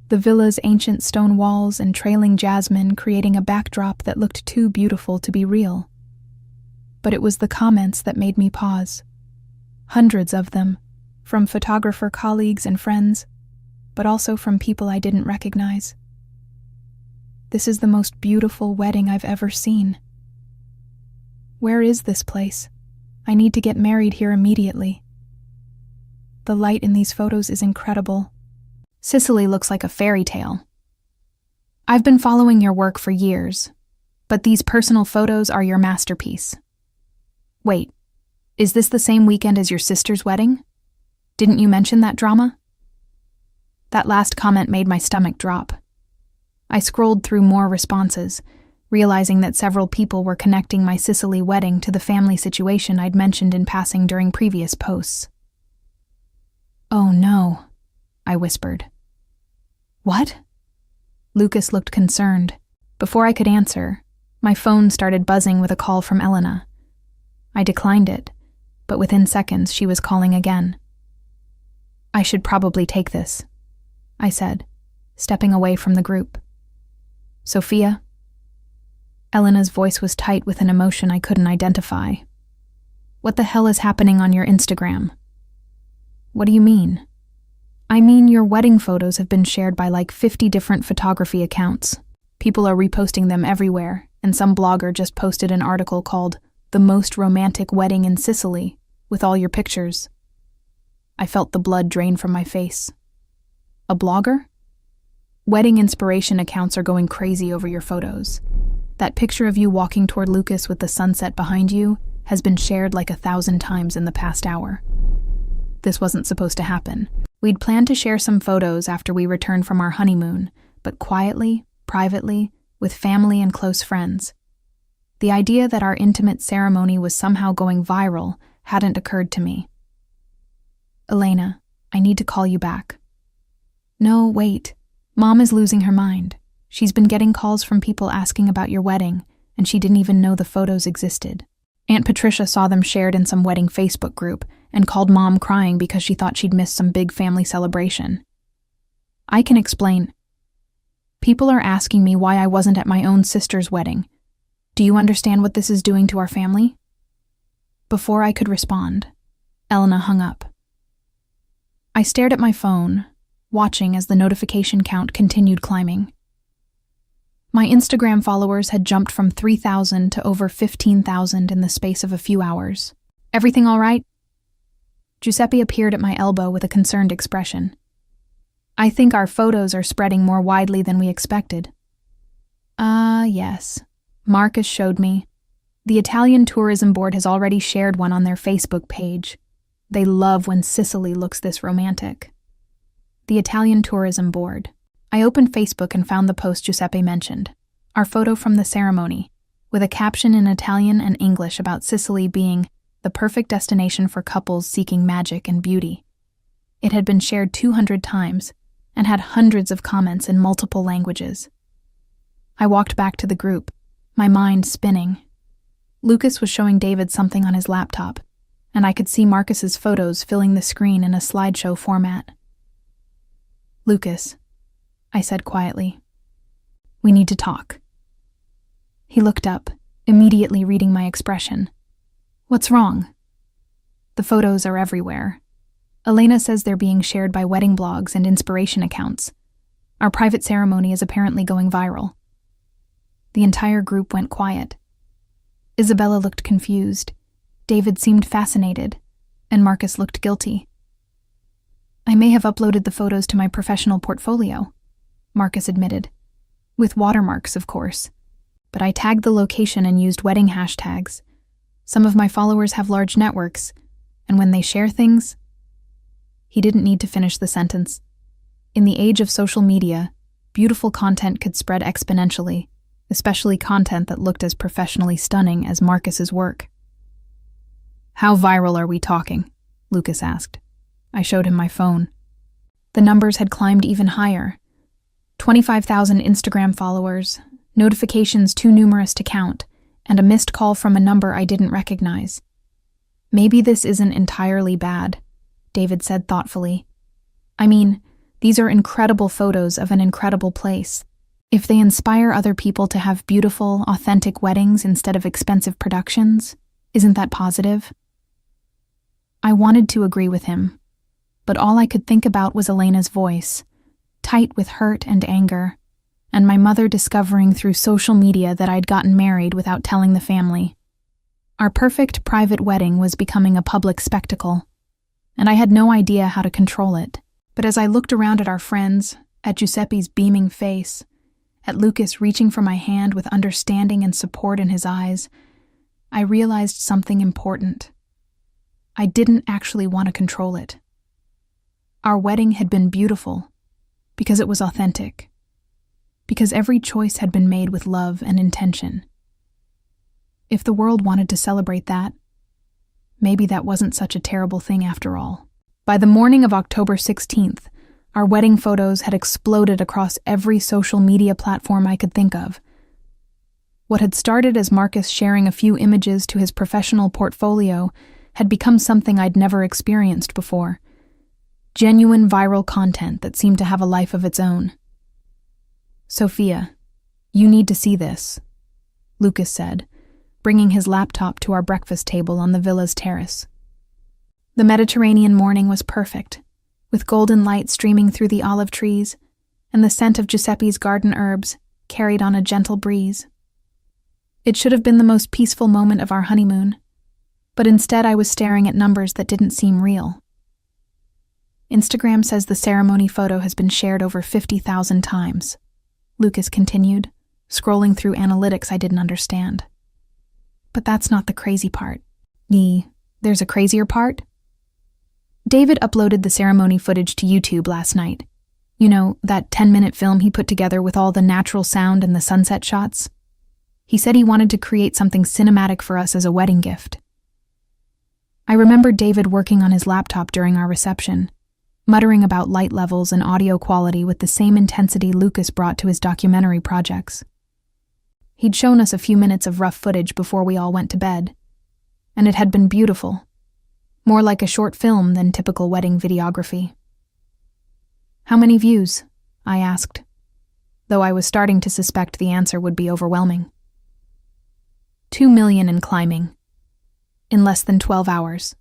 the villa's ancient stone walls and trailing jasmine creating a backdrop that looked too beautiful to be real. But it was the comments that made me pause. Hundreds of them, from photographer colleagues and friends, but also from people I didn't recognize. This is the most beautiful wedding I've ever seen. Where is this place? I need to get married here immediately. The light in these photos is incredible. Sicily looks like a fairy tale. I've been following your work for years, but these personal photos are your masterpiece. Wait, is this the same weekend as your sister's wedding? Didn't you mention that drama? That last comment made my stomach drop. I scrolled through more responses, realizing that several people were connecting my Sicily wedding to the family situation I'd mentioned in passing during previous posts. "Oh no," I whispered. "What?" Lucas looked concerned. Before I could answer, my phone started buzzing with a call from Elena. I declined it, but within seconds she was calling again. "I should probably take this," I said, stepping away from the group. "Sophia?" Elena's voice was tight with an emotion I couldn't identify. "What the hell is happening on your Instagram?" "What do you mean?" "I mean, your wedding photos have been shared by like 50 different photography accounts. People are reposting them everywhere, and some blogger just posted an article called "The Most Romantic Wedding in Sicily," with all your pictures. I felt the blood drain from my face. A blogger? Wedding inspiration accounts are going crazy over your photos. That picture of you walking toward Lucas with the sunset behind you has been shared like 1,000 times in the past hour. This wasn't supposed to happen. We'd planned to share some photos after we returned from our honeymoon, but quietly, privately, with family and close friends. The idea that our intimate ceremony was somehow going viral hadn't occurred to me. "Elena, I need to call you back." "No, wait. Mom is losing her mind. She's been getting calls from people asking about your wedding, and she didn't even know the photos existed. Aunt Patricia saw them shared in some wedding Facebook group and called Mom crying because she thought she'd missed some big family celebration." "I can explain. People are asking me why I wasn't at my own sister's wedding. Do you understand what this is doing to our family?" Before I could respond, Elena hung up. I stared at my phone, watching as the notification count continued climbing. My Instagram followers had jumped from 3,000 to over 15,000 in the space of a few hours. "Everything all right?" Giuseppe appeared at my elbow with a concerned expression. "I think our photos are spreading more widely than we expected." Yes. Marcus showed me. The Italian Tourism Board has already shared one on their Facebook page. They love when Sicily looks this romantic. The Italian Tourism Board. I opened Facebook and found the post Giuseppe mentioned, our photo from the ceremony, with a caption in Italian and English about Sicily being the perfect destination for couples seeking magic and beauty. It had been shared 200 times and had hundreds of comments in multiple languages. I walked back to the group, my mind spinning. Lucas was showing David something on his laptop, and I could see Marcus's photos filling the screen in a slideshow format. "Lucas," I said quietly, "we need to talk." He looked up, immediately reading my expression. "What's wrong?" "The photos are everywhere. Elena says they're being shared by wedding blogs and inspiration accounts. Our private ceremony is apparently going viral." The entire group went quiet. Isabella looked confused, David seemed fascinated, and Marcus looked guilty. "I may have uploaded the photos to my professional portfolio," Marcus admitted. "With watermarks, of course. But I tagged the location and used wedding hashtags. Some of my followers have large networks, and when they share things..." He didn't need to finish the sentence. In the age of social media, beautiful content could spread exponentially, especially content that looked as professionally stunning as Marcus's work. "How viral are we talking?" Lucas asked. I showed him my phone. The numbers had climbed even higher. 25,000 Instagram followers, notifications too numerous to count, and a missed call from a number I didn't recognize. "Maybe this isn't entirely bad," David said thoughtfully. "I mean, these are incredible photos of an incredible place. If they inspire other people to have beautiful, authentic weddings instead of expensive productions, isn't that positive?" I wanted to agree with him, but all I could think about was Elena's voice, tight with hurt and anger, and my mother discovering through social media that I'd gotten married without telling the family. Our perfect private wedding was becoming a public spectacle, and I had no idea how to control it. But as I looked around at our friends, at Giuseppe's beaming face, at Lucas reaching for my hand with understanding and support in his eyes, I realized something important. I didn't actually want to control it. Our wedding had been beautiful because it was authentic, because every choice had been made with love and intention. If the world wanted to celebrate that, maybe that wasn't such a terrible thing after all. By the morning of October 16th, our wedding photos had exploded across every social media platform I could think of. What had started as Marcus sharing a few images to his professional portfolio had become something I'd never experienced before. Genuine viral content that seemed to have a life of its own. "Sophia, you need to see this," Lucas said, bringing his laptop to our breakfast table on the villa's terrace. The Mediterranean morning was perfect, with golden light streaming through the olive trees, and the scent of Giuseppe's garden herbs carried on a gentle breeze. It should have been the most peaceful moment of our honeymoon, but instead I was staring at numbers that didn't seem real. Instagram says the ceremony photo has been shared over 50,000 times, Lucas continued, scrolling through analytics I didn't understand. But that's not the crazy part. There's a crazier part? David uploaded the ceremony footage to YouTube last night. You know, that 10-minute film he put together with all the natural sound and the sunset shots? He said he wanted to create something cinematic for us as a wedding gift. I remember David working on his laptop during our reception, muttering about light levels and audio quality with the same intensity Lucas brought to his documentary projects. He'd shown us a few minutes of rough footage before we all went to bed, and it had been beautiful. More like a short film than typical wedding videography. "How many views?" I asked, though I was starting to suspect the answer would be overwhelming. 2 million and climbing. In less than 12 hours.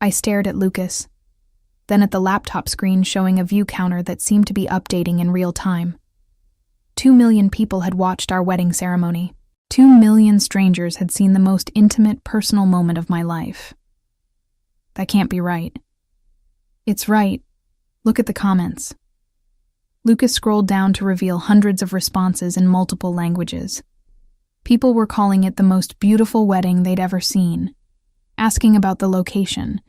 I stared at Lucas, then at the laptop screen showing a view counter that seemed to be updating in real time. 2 million people had watched our wedding ceremony. 2 million strangers had seen the most intimate, personal moment of my life. That can't be right. It's right. Look at the comments. Lucas scrolled down to reveal hundreds of responses in multiple languages. People were calling it the most beautiful wedding they'd ever seen, asking about the location,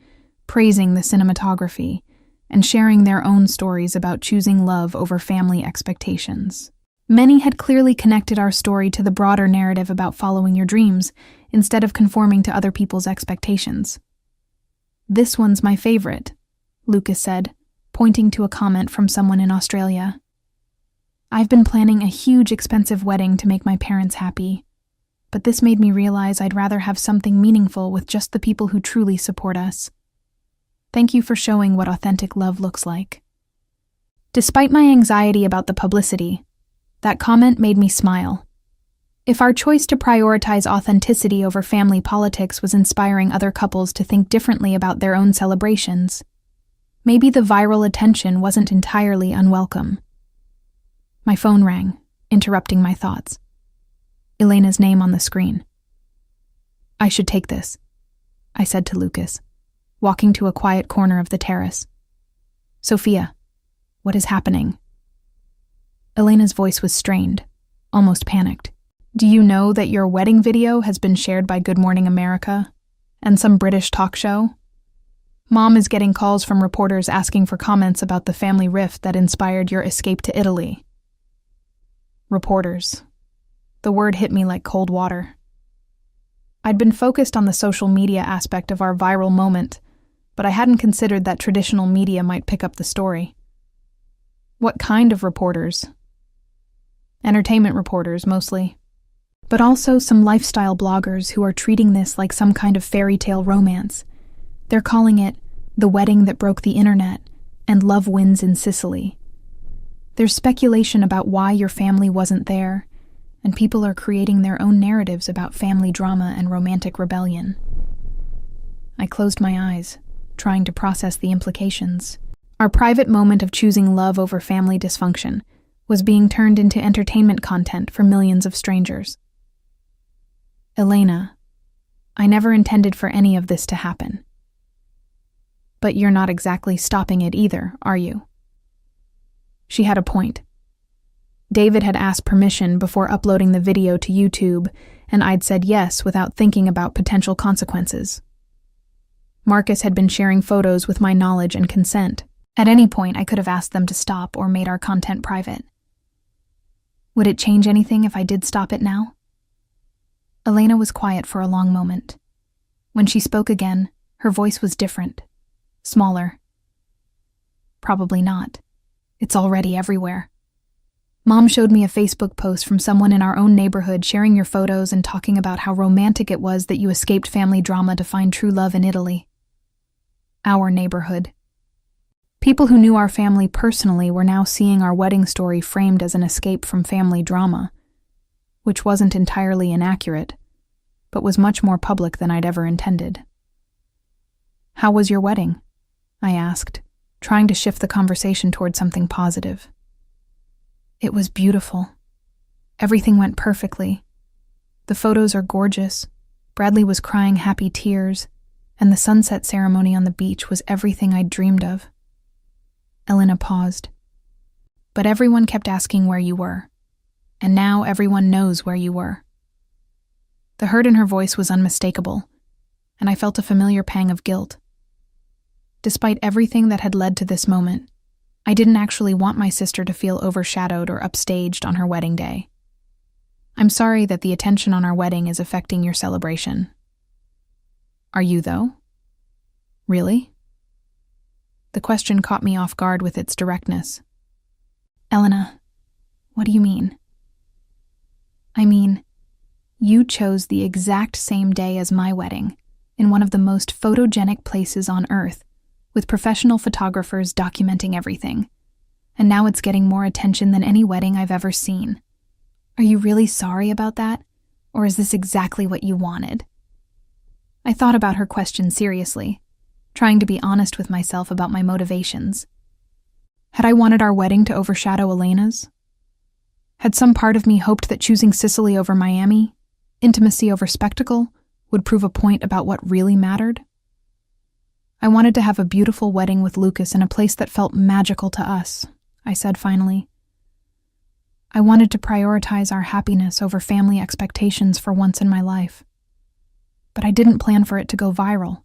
praising the cinematography, and sharing their own stories about choosing love over family expectations. Many had clearly connected our story to the broader narrative about following your dreams instead of conforming to other people's expectations. "This one's my favorite," Lucas said, pointing to a comment from someone in Australia. "I've been planning a huge, expensive wedding to make my parents happy, but this made me realize I'd rather have something meaningful with just the people who truly support us. Thank you for showing what authentic love looks like." Despite my anxiety about the publicity, that comment made me smile. If our choice to prioritize authenticity over family politics was inspiring other couples to think differently about their own celebrations, maybe the viral attention wasn't entirely unwelcome. My phone rang, interrupting my thoughts. Elena's name on the screen. "I should take this," I said to Lucas, walking to a quiet corner of the terrace. "Sophia, what is happening?" Elena's voice was strained, almost panicked. "Do you know that your wedding video has been shared by Good Morning America and some British talk show? Mom is getting calls from reporters asking for comments about the family rift that inspired your escape to Italy." Reporters. The word hit me like cold water. I'd been focused on the social media aspect of our viral moment, but I hadn't considered that traditional media might pick up the story. What kind of reporters? Entertainment reporters, mostly. But also some lifestyle bloggers who are treating this like some kind of fairy tale romance. They're calling it the wedding that broke the internet and love wins in Sicily. There's speculation about why your family wasn't there, and people are creating their own narratives about family drama and romantic rebellion. I closed my eyes, trying to process the implications. Our private moment of choosing love over family dysfunction was being turned into entertainment content for millions of strangers. Elena, I never intended for any of this to happen. But you're not exactly stopping it either, are you? She had a point. David had asked permission before uploading the video to YouTube, and I'd said yes without thinking about potential consequences. Marcus had been sharing photos with my knowledge and consent. At any point, I could have asked them to stop or made our content private. Would it change anything if I did stop it now? Elena was quiet for a long moment. When she spoke again, her voice was different, smaller. Probably not. It's already everywhere. Mom showed me a Facebook post from someone in our own neighborhood sharing your photos and talking about how romantic it was that you escaped family drama to find true love in Italy. Our neighborhood. People who knew our family personally were now seeing our wedding story framed as an escape from family drama, which wasn't entirely inaccurate, but was much more public than I'd ever intended. How was your wedding? I asked, trying to shift the conversation toward something positive. It was beautiful. Everything went perfectly. The photos are gorgeous. Bradley was crying happy tears, and the sunset ceremony on the beach was everything I'd dreamed of. Elena paused. But everyone kept asking where you were, and now everyone knows where you were. The hurt in her voice was unmistakable, and I felt a familiar pang of guilt. Despite everything that had led to this moment, I didn't actually want my sister to feel overshadowed or upstaged on her wedding day. I'm sorry that the attention on our wedding is affecting your celebration. Are you, though? Really? The question caught me off guard with its directness. Elena, what do you mean? I mean, you chose the exact same day as my wedding, in one of the most photogenic places on Earth, with professional photographers documenting everything. And now it's getting more attention than any wedding I've ever seen. Are you really sorry about that? Or is this exactly what you wanted? I thought about her question seriously, trying to be honest with myself about my motivations. Had I wanted our wedding to overshadow Elena's? Had some part of me hoped that choosing Sicily over Miami, intimacy over spectacle, would prove a point about what really mattered? I wanted to have a beautiful wedding with Lucas in a place that felt magical to us, I said finally. I wanted to prioritize our happiness over family expectations for once in my life. But I didn't plan for it to go viral,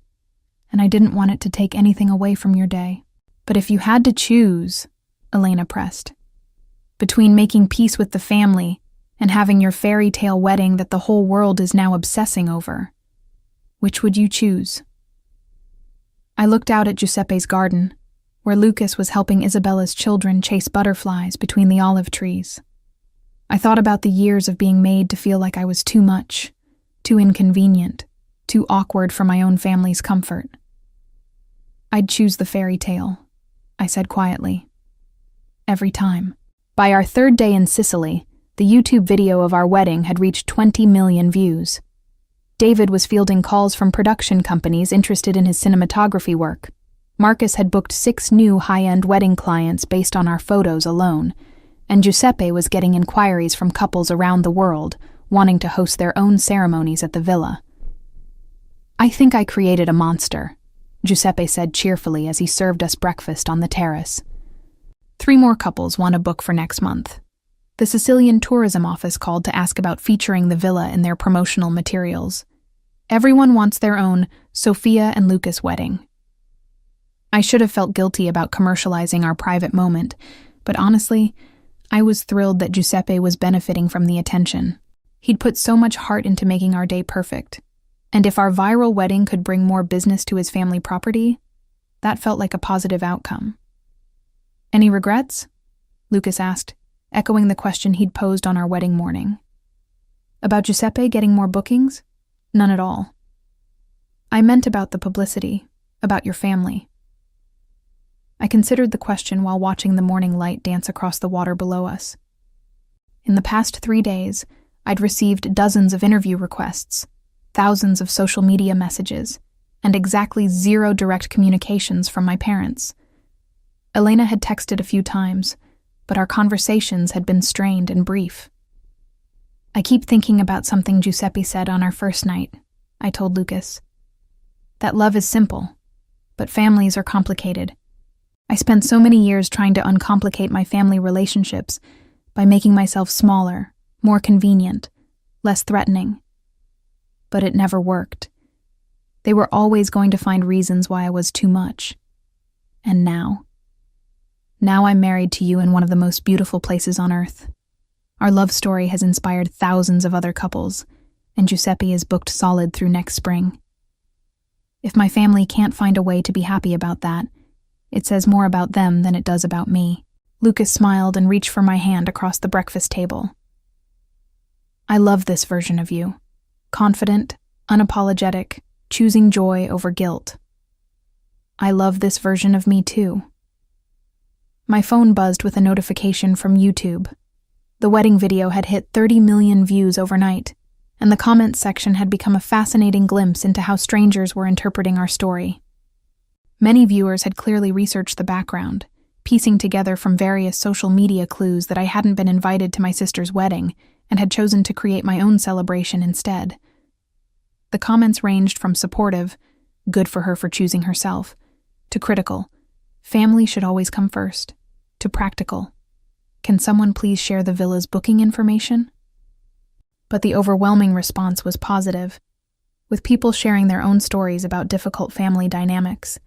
and I didn't want it to take anything away from your day. But if you had to choose, Elena pressed, between making peace with the family and having your fairy tale wedding that the whole world is now obsessing over, which would you choose? I looked out at Giuseppe's garden, where Lucas was helping Isabella's children chase butterflies between the olive trees. I thought about the years of being made to feel like I was too much, too inconvenient, too awkward for my own family's comfort. I'd choose the fairy tale, I said quietly. Every time. By our third day in Sicily, the YouTube video of our wedding had reached 20 million views. David was fielding calls from production companies interested in his cinematography work. Marcus had booked 6 new high-end wedding clients based on our photos alone, and Giuseppe was getting inquiries from couples around the world wanting to host their own ceremonies at the villa. I think I created a monster, Giuseppe said cheerfully as he served us breakfast on the terrace. 3 more couples want to book for next month. The Sicilian tourism office called to ask about featuring the villa in their promotional materials. Everyone wants their own Sophia and Lucas wedding. I should have felt guilty about commercializing our private moment, but honestly, I was thrilled that Giuseppe was benefiting from the attention. He'd put so much heart into making our day perfect, and if our viral wedding could bring more business to his family property, that felt like a positive outcome. Any regrets? Lucas asked, echoing the question he'd posed on our wedding morning. About Giuseppe getting more bookings? None at all. I meant about the publicity, about your family. I considered the question while watching the morning light dance across the water below us. In the past 3 days, I'd received dozens of interview requests, thousands of social media messages, and exactly 0 direct communications from my parents. Elena had texted a few times, but our conversations had been strained and brief. "I keep thinking about something Giuseppe said on our first night," I told Lucas. "That love is simple, but families are complicated. I spent so many years trying to uncomplicate my family relationships by making myself smaller, more convenient, less threatening. But it never worked. They were always going to find reasons why I was too much. And now I'm married to you in one of the most beautiful places on earth. Our love story has inspired thousands of other couples, and Giuseppe is booked solid through next spring. If my family can't find a way to be happy about that, it says more about them than it does about me." Lucas smiled and reached for my hand across the breakfast table. "I love this version of you. Confident, unapologetic, choosing joy over guilt. I love this version of me too." My phone buzzed with a notification from YouTube. The wedding video had hit 30 million views overnight, and the comments section had become a fascinating glimpse into how strangers were interpreting our story. Many viewers had clearly researched the background, piecing together from various social media clues that I hadn't been invited to my sister's wedding and had chosen to create my own celebration instead. The comments ranged from supportive, "good for her for choosing herself," to critical, "family should always come first," to practical, "can someone please share the villa's booking information?" But the overwhelming response was positive, with people sharing their own stories about difficult family dynamics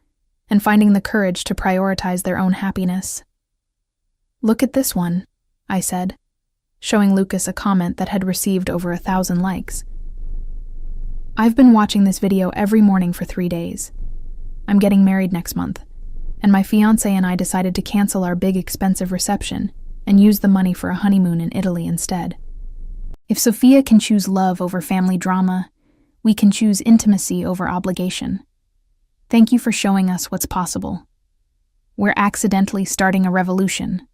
and finding the courage to prioritize their own happiness. "Look at this one," I said, showing Lucas a comment that had received over 1,000 likes. "I've been watching this video every morning for 3 days. I'm getting married next month, and my fiancé and I decided to cancel our big expensive reception and use the money for a honeymoon in Italy instead. If Sophia can choose love over family drama, we can choose intimacy over obligation. Thank you for showing us what's possible. We're accidentally starting a revolution,"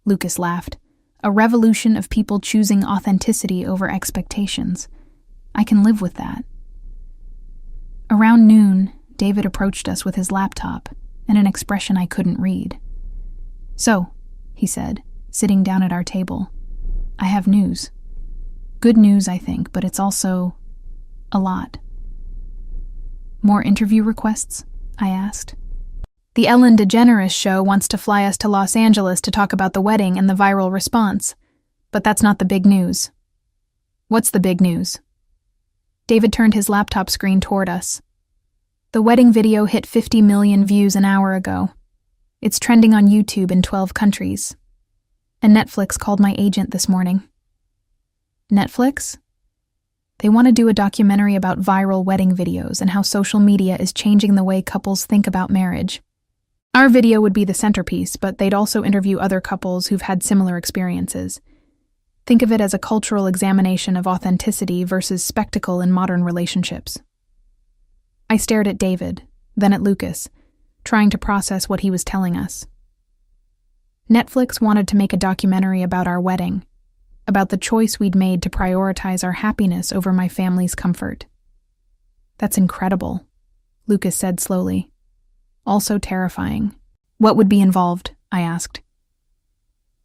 Lucas laughed. "A revolution of people choosing authenticity over expectations. I can live with that." Around noon, David approached us with his laptop and an expression I couldn't read. "So," he said, sitting down at our table, "I have news. Good news, I think, but it's also a lot." "More interview requests?" I asked. "The Ellen DeGeneres show wants to fly us to Los Angeles to talk about the wedding and the viral response, but that's not the big news." "What's the big news?" David turned his laptop screen toward us. "The wedding video hit 50 million views an hour ago. It's trending on YouTube in 12 countries. And Netflix called my agent this morning." "Netflix?" "They want to do a documentary about viral wedding videos and how social media is changing the way couples think about marriage. Our video would be the centerpiece, but they'd also interview other couples who've had similar experiences. Think of it as a cultural examination of authenticity versus spectacle in modern relationships." I stared at David, then at Lucas, trying to process what he was telling us. Netflix wanted to make a documentary about our wedding, about the choice we'd made to prioritize our happiness over my family's comfort. "That's incredible," Lucas said slowly. "Also terrifying." "What would be involved?" I asked.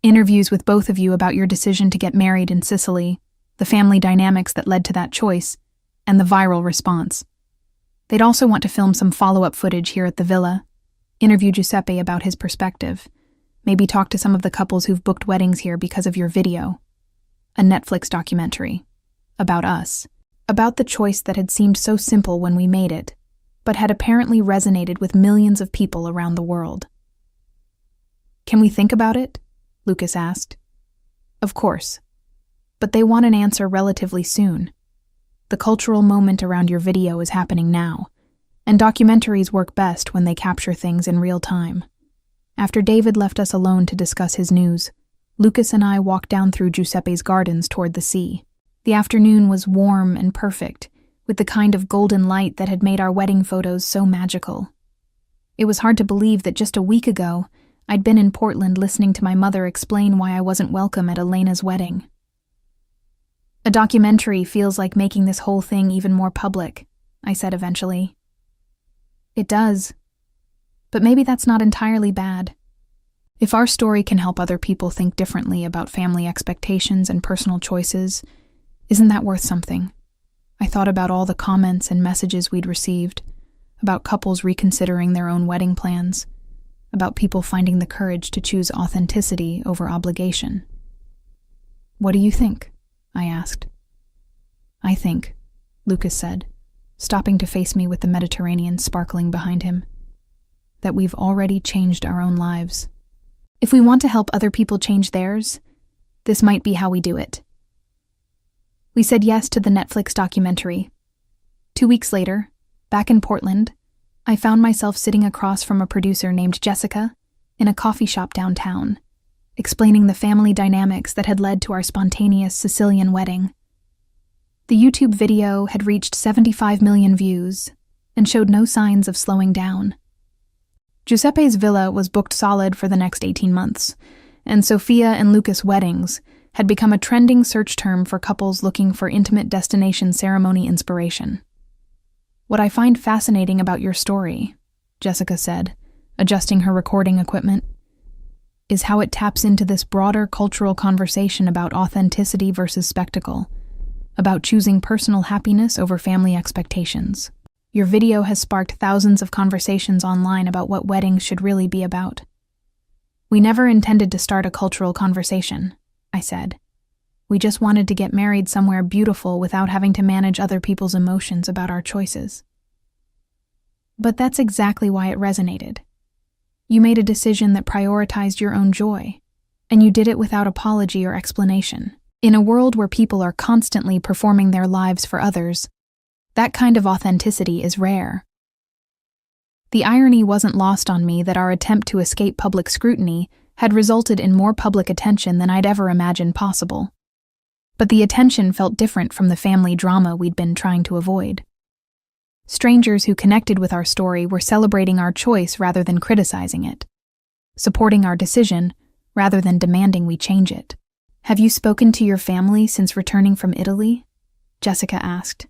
"Interviews with both of you about your decision to get married in Sicily, the family dynamics that led to that choice, and the viral response. They'd also want to film some follow-up footage here at the villa, interview Giuseppe about his perspective, maybe talk to some of the couples who've booked weddings here because of your video. A Netflix documentary. About us. About the choice that had seemed so simple when we made it, but had apparently resonated with millions of people around the world." "Can we think about it?" Lucas asked. "Of course. But they want an answer relatively soon. The cultural moment around your video is happening now, and documentaries work best when they capture things in real time." After David left us alone to discuss his news, Lucas and I walked down through Giuseppe's gardens toward the sea. The afternoon was warm and perfect, with the kind of golden light that had made our wedding photos so magical. It was hard to believe that just a week ago, I'd been in Portland listening to my mother explain why I wasn't welcome at Elena's wedding. "A documentary feels like making this whole thing even more public," I said eventually. "It does. But maybe that's not entirely bad. If our story can help other people think differently about family expectations and personal choices, isn't that worth something? I thought about all the comments and messages we'd received, about couples reconsidering their own wedding plans, about people finding the courage to choose authenticity over obligation. "What do you think?" I asked. "I think," Lucas said, stopping to face me with the Mediterranean sparkling behind him, "that we've already changed our own lives. If we want to help other people change theirs, this might be how we do it." We said yes to the Netflix documentary. 2 weeks later, back in Portland, I found myself sitting across from a producer named Jessica in a coffee shop downtown, explaining the family dynamics that had led to our spontaneous Sicilian wedding. The YouTube video had reached 75 million views and showed no signs of slowing down. Giuseppe's villa was booked solid for the next 18 months, and Sophia and Lucas' weddings had become a trending search term for couples looking for intimate destination ceremony inspiration. "What I find fascinating about your story," Jessica said, adjusting her recording equipment, "is how it taps into this broader cultural conversation about authenticity versus spectacle, about choosing personal happiness over family expectations. Your video has sparked thousands of conversations online about what weddings should really be about." "We never intended to start a cultural conversation," I said. "We just wanted to get married somewhere beautiful without having to manage other people's emotions about our choices." But that's exactly why it resonated. You made a decision that prioritized your own joy, and you did it without apology or explanation. In a world where people are constantly performing their lives for others, that kind of authenticity is rare. The irony wasn't lost on me that our attempt to escape public scrutiny had resulted in more public attention than I'd ever imagined possible. But the attention felt different from the family drama we'd been trying to avoid. Strangers who connected with our story were celebrating our choice rather than criticizing it, supporting our decision rather than demanding we change it. "Have you spoken to your family since returning from Italy?" Jessica asked.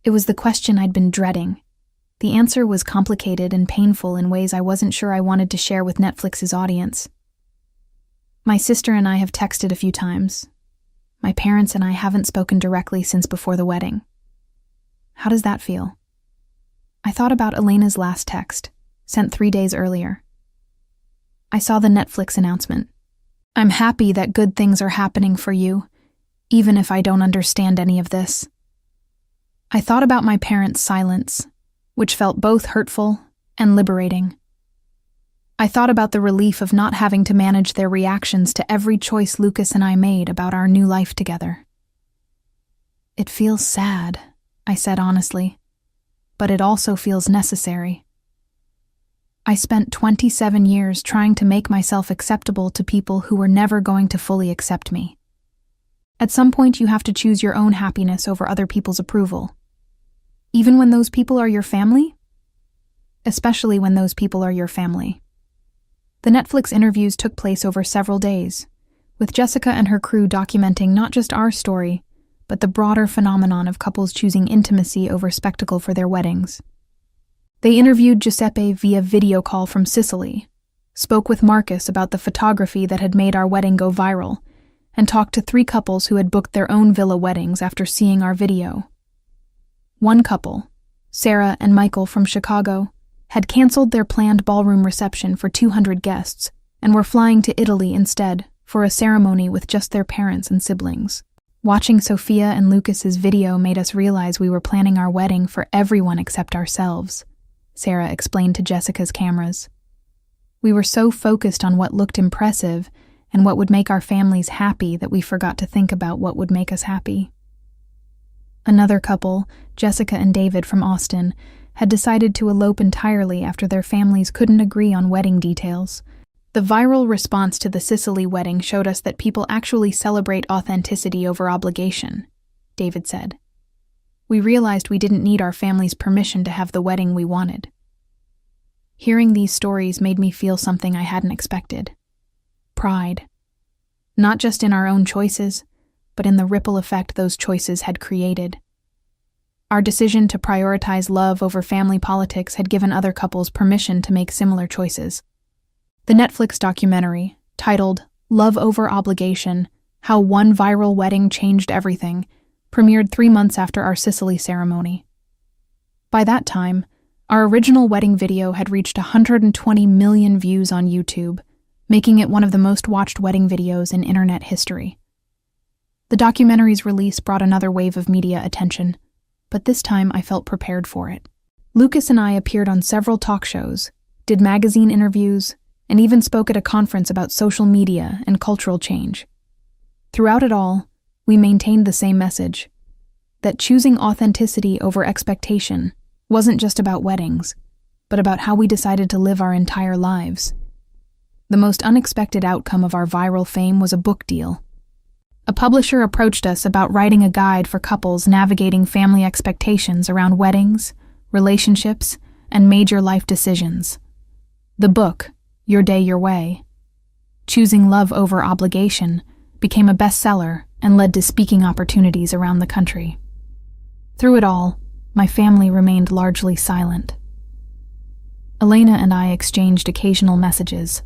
It was the question I'd been dreading. The answer was complicated and painful in ways I wasn't sure I wanted to share with Netflix's audience. "My sister and I have texted a few times. My parents and I haven't spoken directly since before the wedding." "How does that feel?" I thought about Elena's last text, sent 3 days earlier. I saw the Netflix announcement. "I'm happy that good things are happening for you, even if I don't understand any of this." I thought about my parents' silence, which felt both hurtful and liberating. I thought about the relief of not having to manage their reactions to every choice Lucas and I made about our new life together. "It feels sad," I said honestly, "but it also feels necessary. I spent 27 years trying to make myself acceptable to people who were never going to fully accept me. At some point, you have to choose your own happiness over other people's approval. Even when those people are your family? Especially when those people are your family." The Netflix interviews took place over several days, with Jessica and her crew documenting not just our story, but the broader phenomenon of couples choosing intimacy over spectacle for their weddings. They interviewed Giuseppe via video call from Sicily, spoke with Marcus about the photography that had made our wedding go viral, and talked to 3 couples who had booked their own villa weddings after seeing our video. One couple, Sarah and Michael from Chicago, had canceled their planned ballroom reception for 200 guests and were flying to Italy instead for a ceremony with just their parents and siblings. Watching Sophia and Lucas's video made us realize we were planning our wedding for everyone except ourselves, Sarah explained to Jessica's cameras. We were so focused on what looked impressive and what would make our families happy that we forgot to think about what would make us happy. Another couple, Jessica and David from Austin, had decided to elope entirely after their families couldn't agree on wedding details. The viral response to the Sicily wedding showed us that people actually celebrate authenticity over obligation, David said. We realized we didn't need our family's permission to have the wedding we wanted. Hearing these stories made me feel something I hadn't expected. Pride. Not just in our own choices, but in the ripple effect those choices had created. Our decision to prioritize love over family politics had given other couples permission to make similar choices. The Netflix documentary, titled Love Over Obligation: How One Viral Wedding Changed Everything, premiered 3 months after our Sicily ceremony. By that time, our original wedding video had reached 120 million views on YouTube, making it one of the most watched wedding videos in internet history. The documentary's release brought another wave of media attention, but this time I felt prepared for it. Lucas and I appeared on several talk shows, did magazine interviews, and even spoke at a conference about social media and cultural change. Throughout it all, we maintained the same message: that choosing authenticity over expectation wasn't just about weddings, but about how we decided to live our entire lives. The most unexpected outcome of our viral fame was a book deal. A publisher approached us about writing a guide for couples navigating family expectations around weddings, relationships, and major life decisions. The book, Your Day, Your Way, Choosing Love Over Obligation, became a bestseller and led to speaking opportunities around the country. Through it all, my family remained largely silent. Elena and I exchanged occasional messages,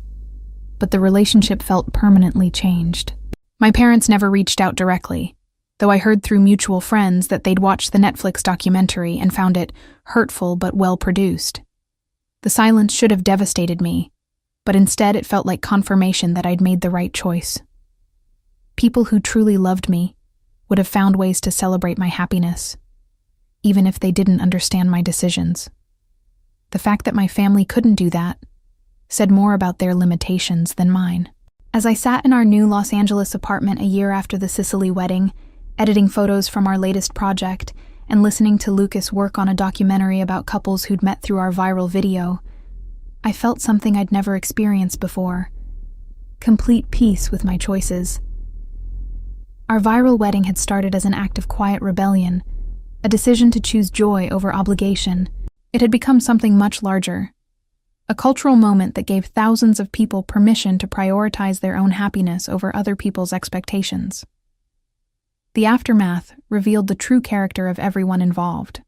but the relationship felt permanently changed. My parents never reached out directly, though I heard through mutual friends that they'd watched the Netflix documentary and found it hurtful but well-produced. The silence should have devastated me, but instead it felt like confirmation that I'd made the right choice. People who truly loved me would have found ways to celebrate my happiness, even if they didn't understand my decisions. The fact that my family couldn't do that said more about their limitations than mine. As I sat in our new Los Angeles apartment a year after the Sicily wedding, editing photos from our latest project and listening to Lucas work on a documentary about couples who'd met through our viral video, I felt something I'd never experienced before: complete peace with my choices. Our viral wedding had started as an act of quiet rebellion, a decision to choose joy over obligation. It had become something much larger, a cultural moment that gave thousands of people permission to prioritize their own happiness over other people's expectations. The aftermath revealed the true character of everyone involved.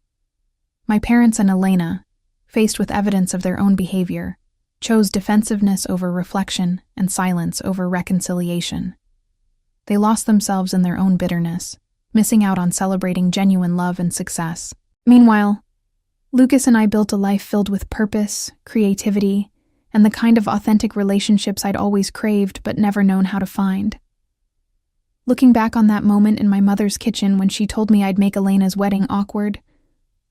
My parents and Elena, faced with evidence of their own behavior, chose defensiveness over reflection and silence over reconciliation. They lost themselves in their own bitterness, missing out on celebrating genuine love and success. Meanwhile, Lucas and I built a life filled with purpose, creativity, and the kind of authentic relationships I'd always craved but never known how to find. Looking back on that moment in my mother's kitchen when she told me I'd make Elena's wedding awkward,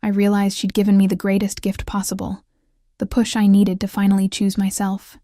I realized she'd given me the greatest gift possible, the push I needed to finally choose myself.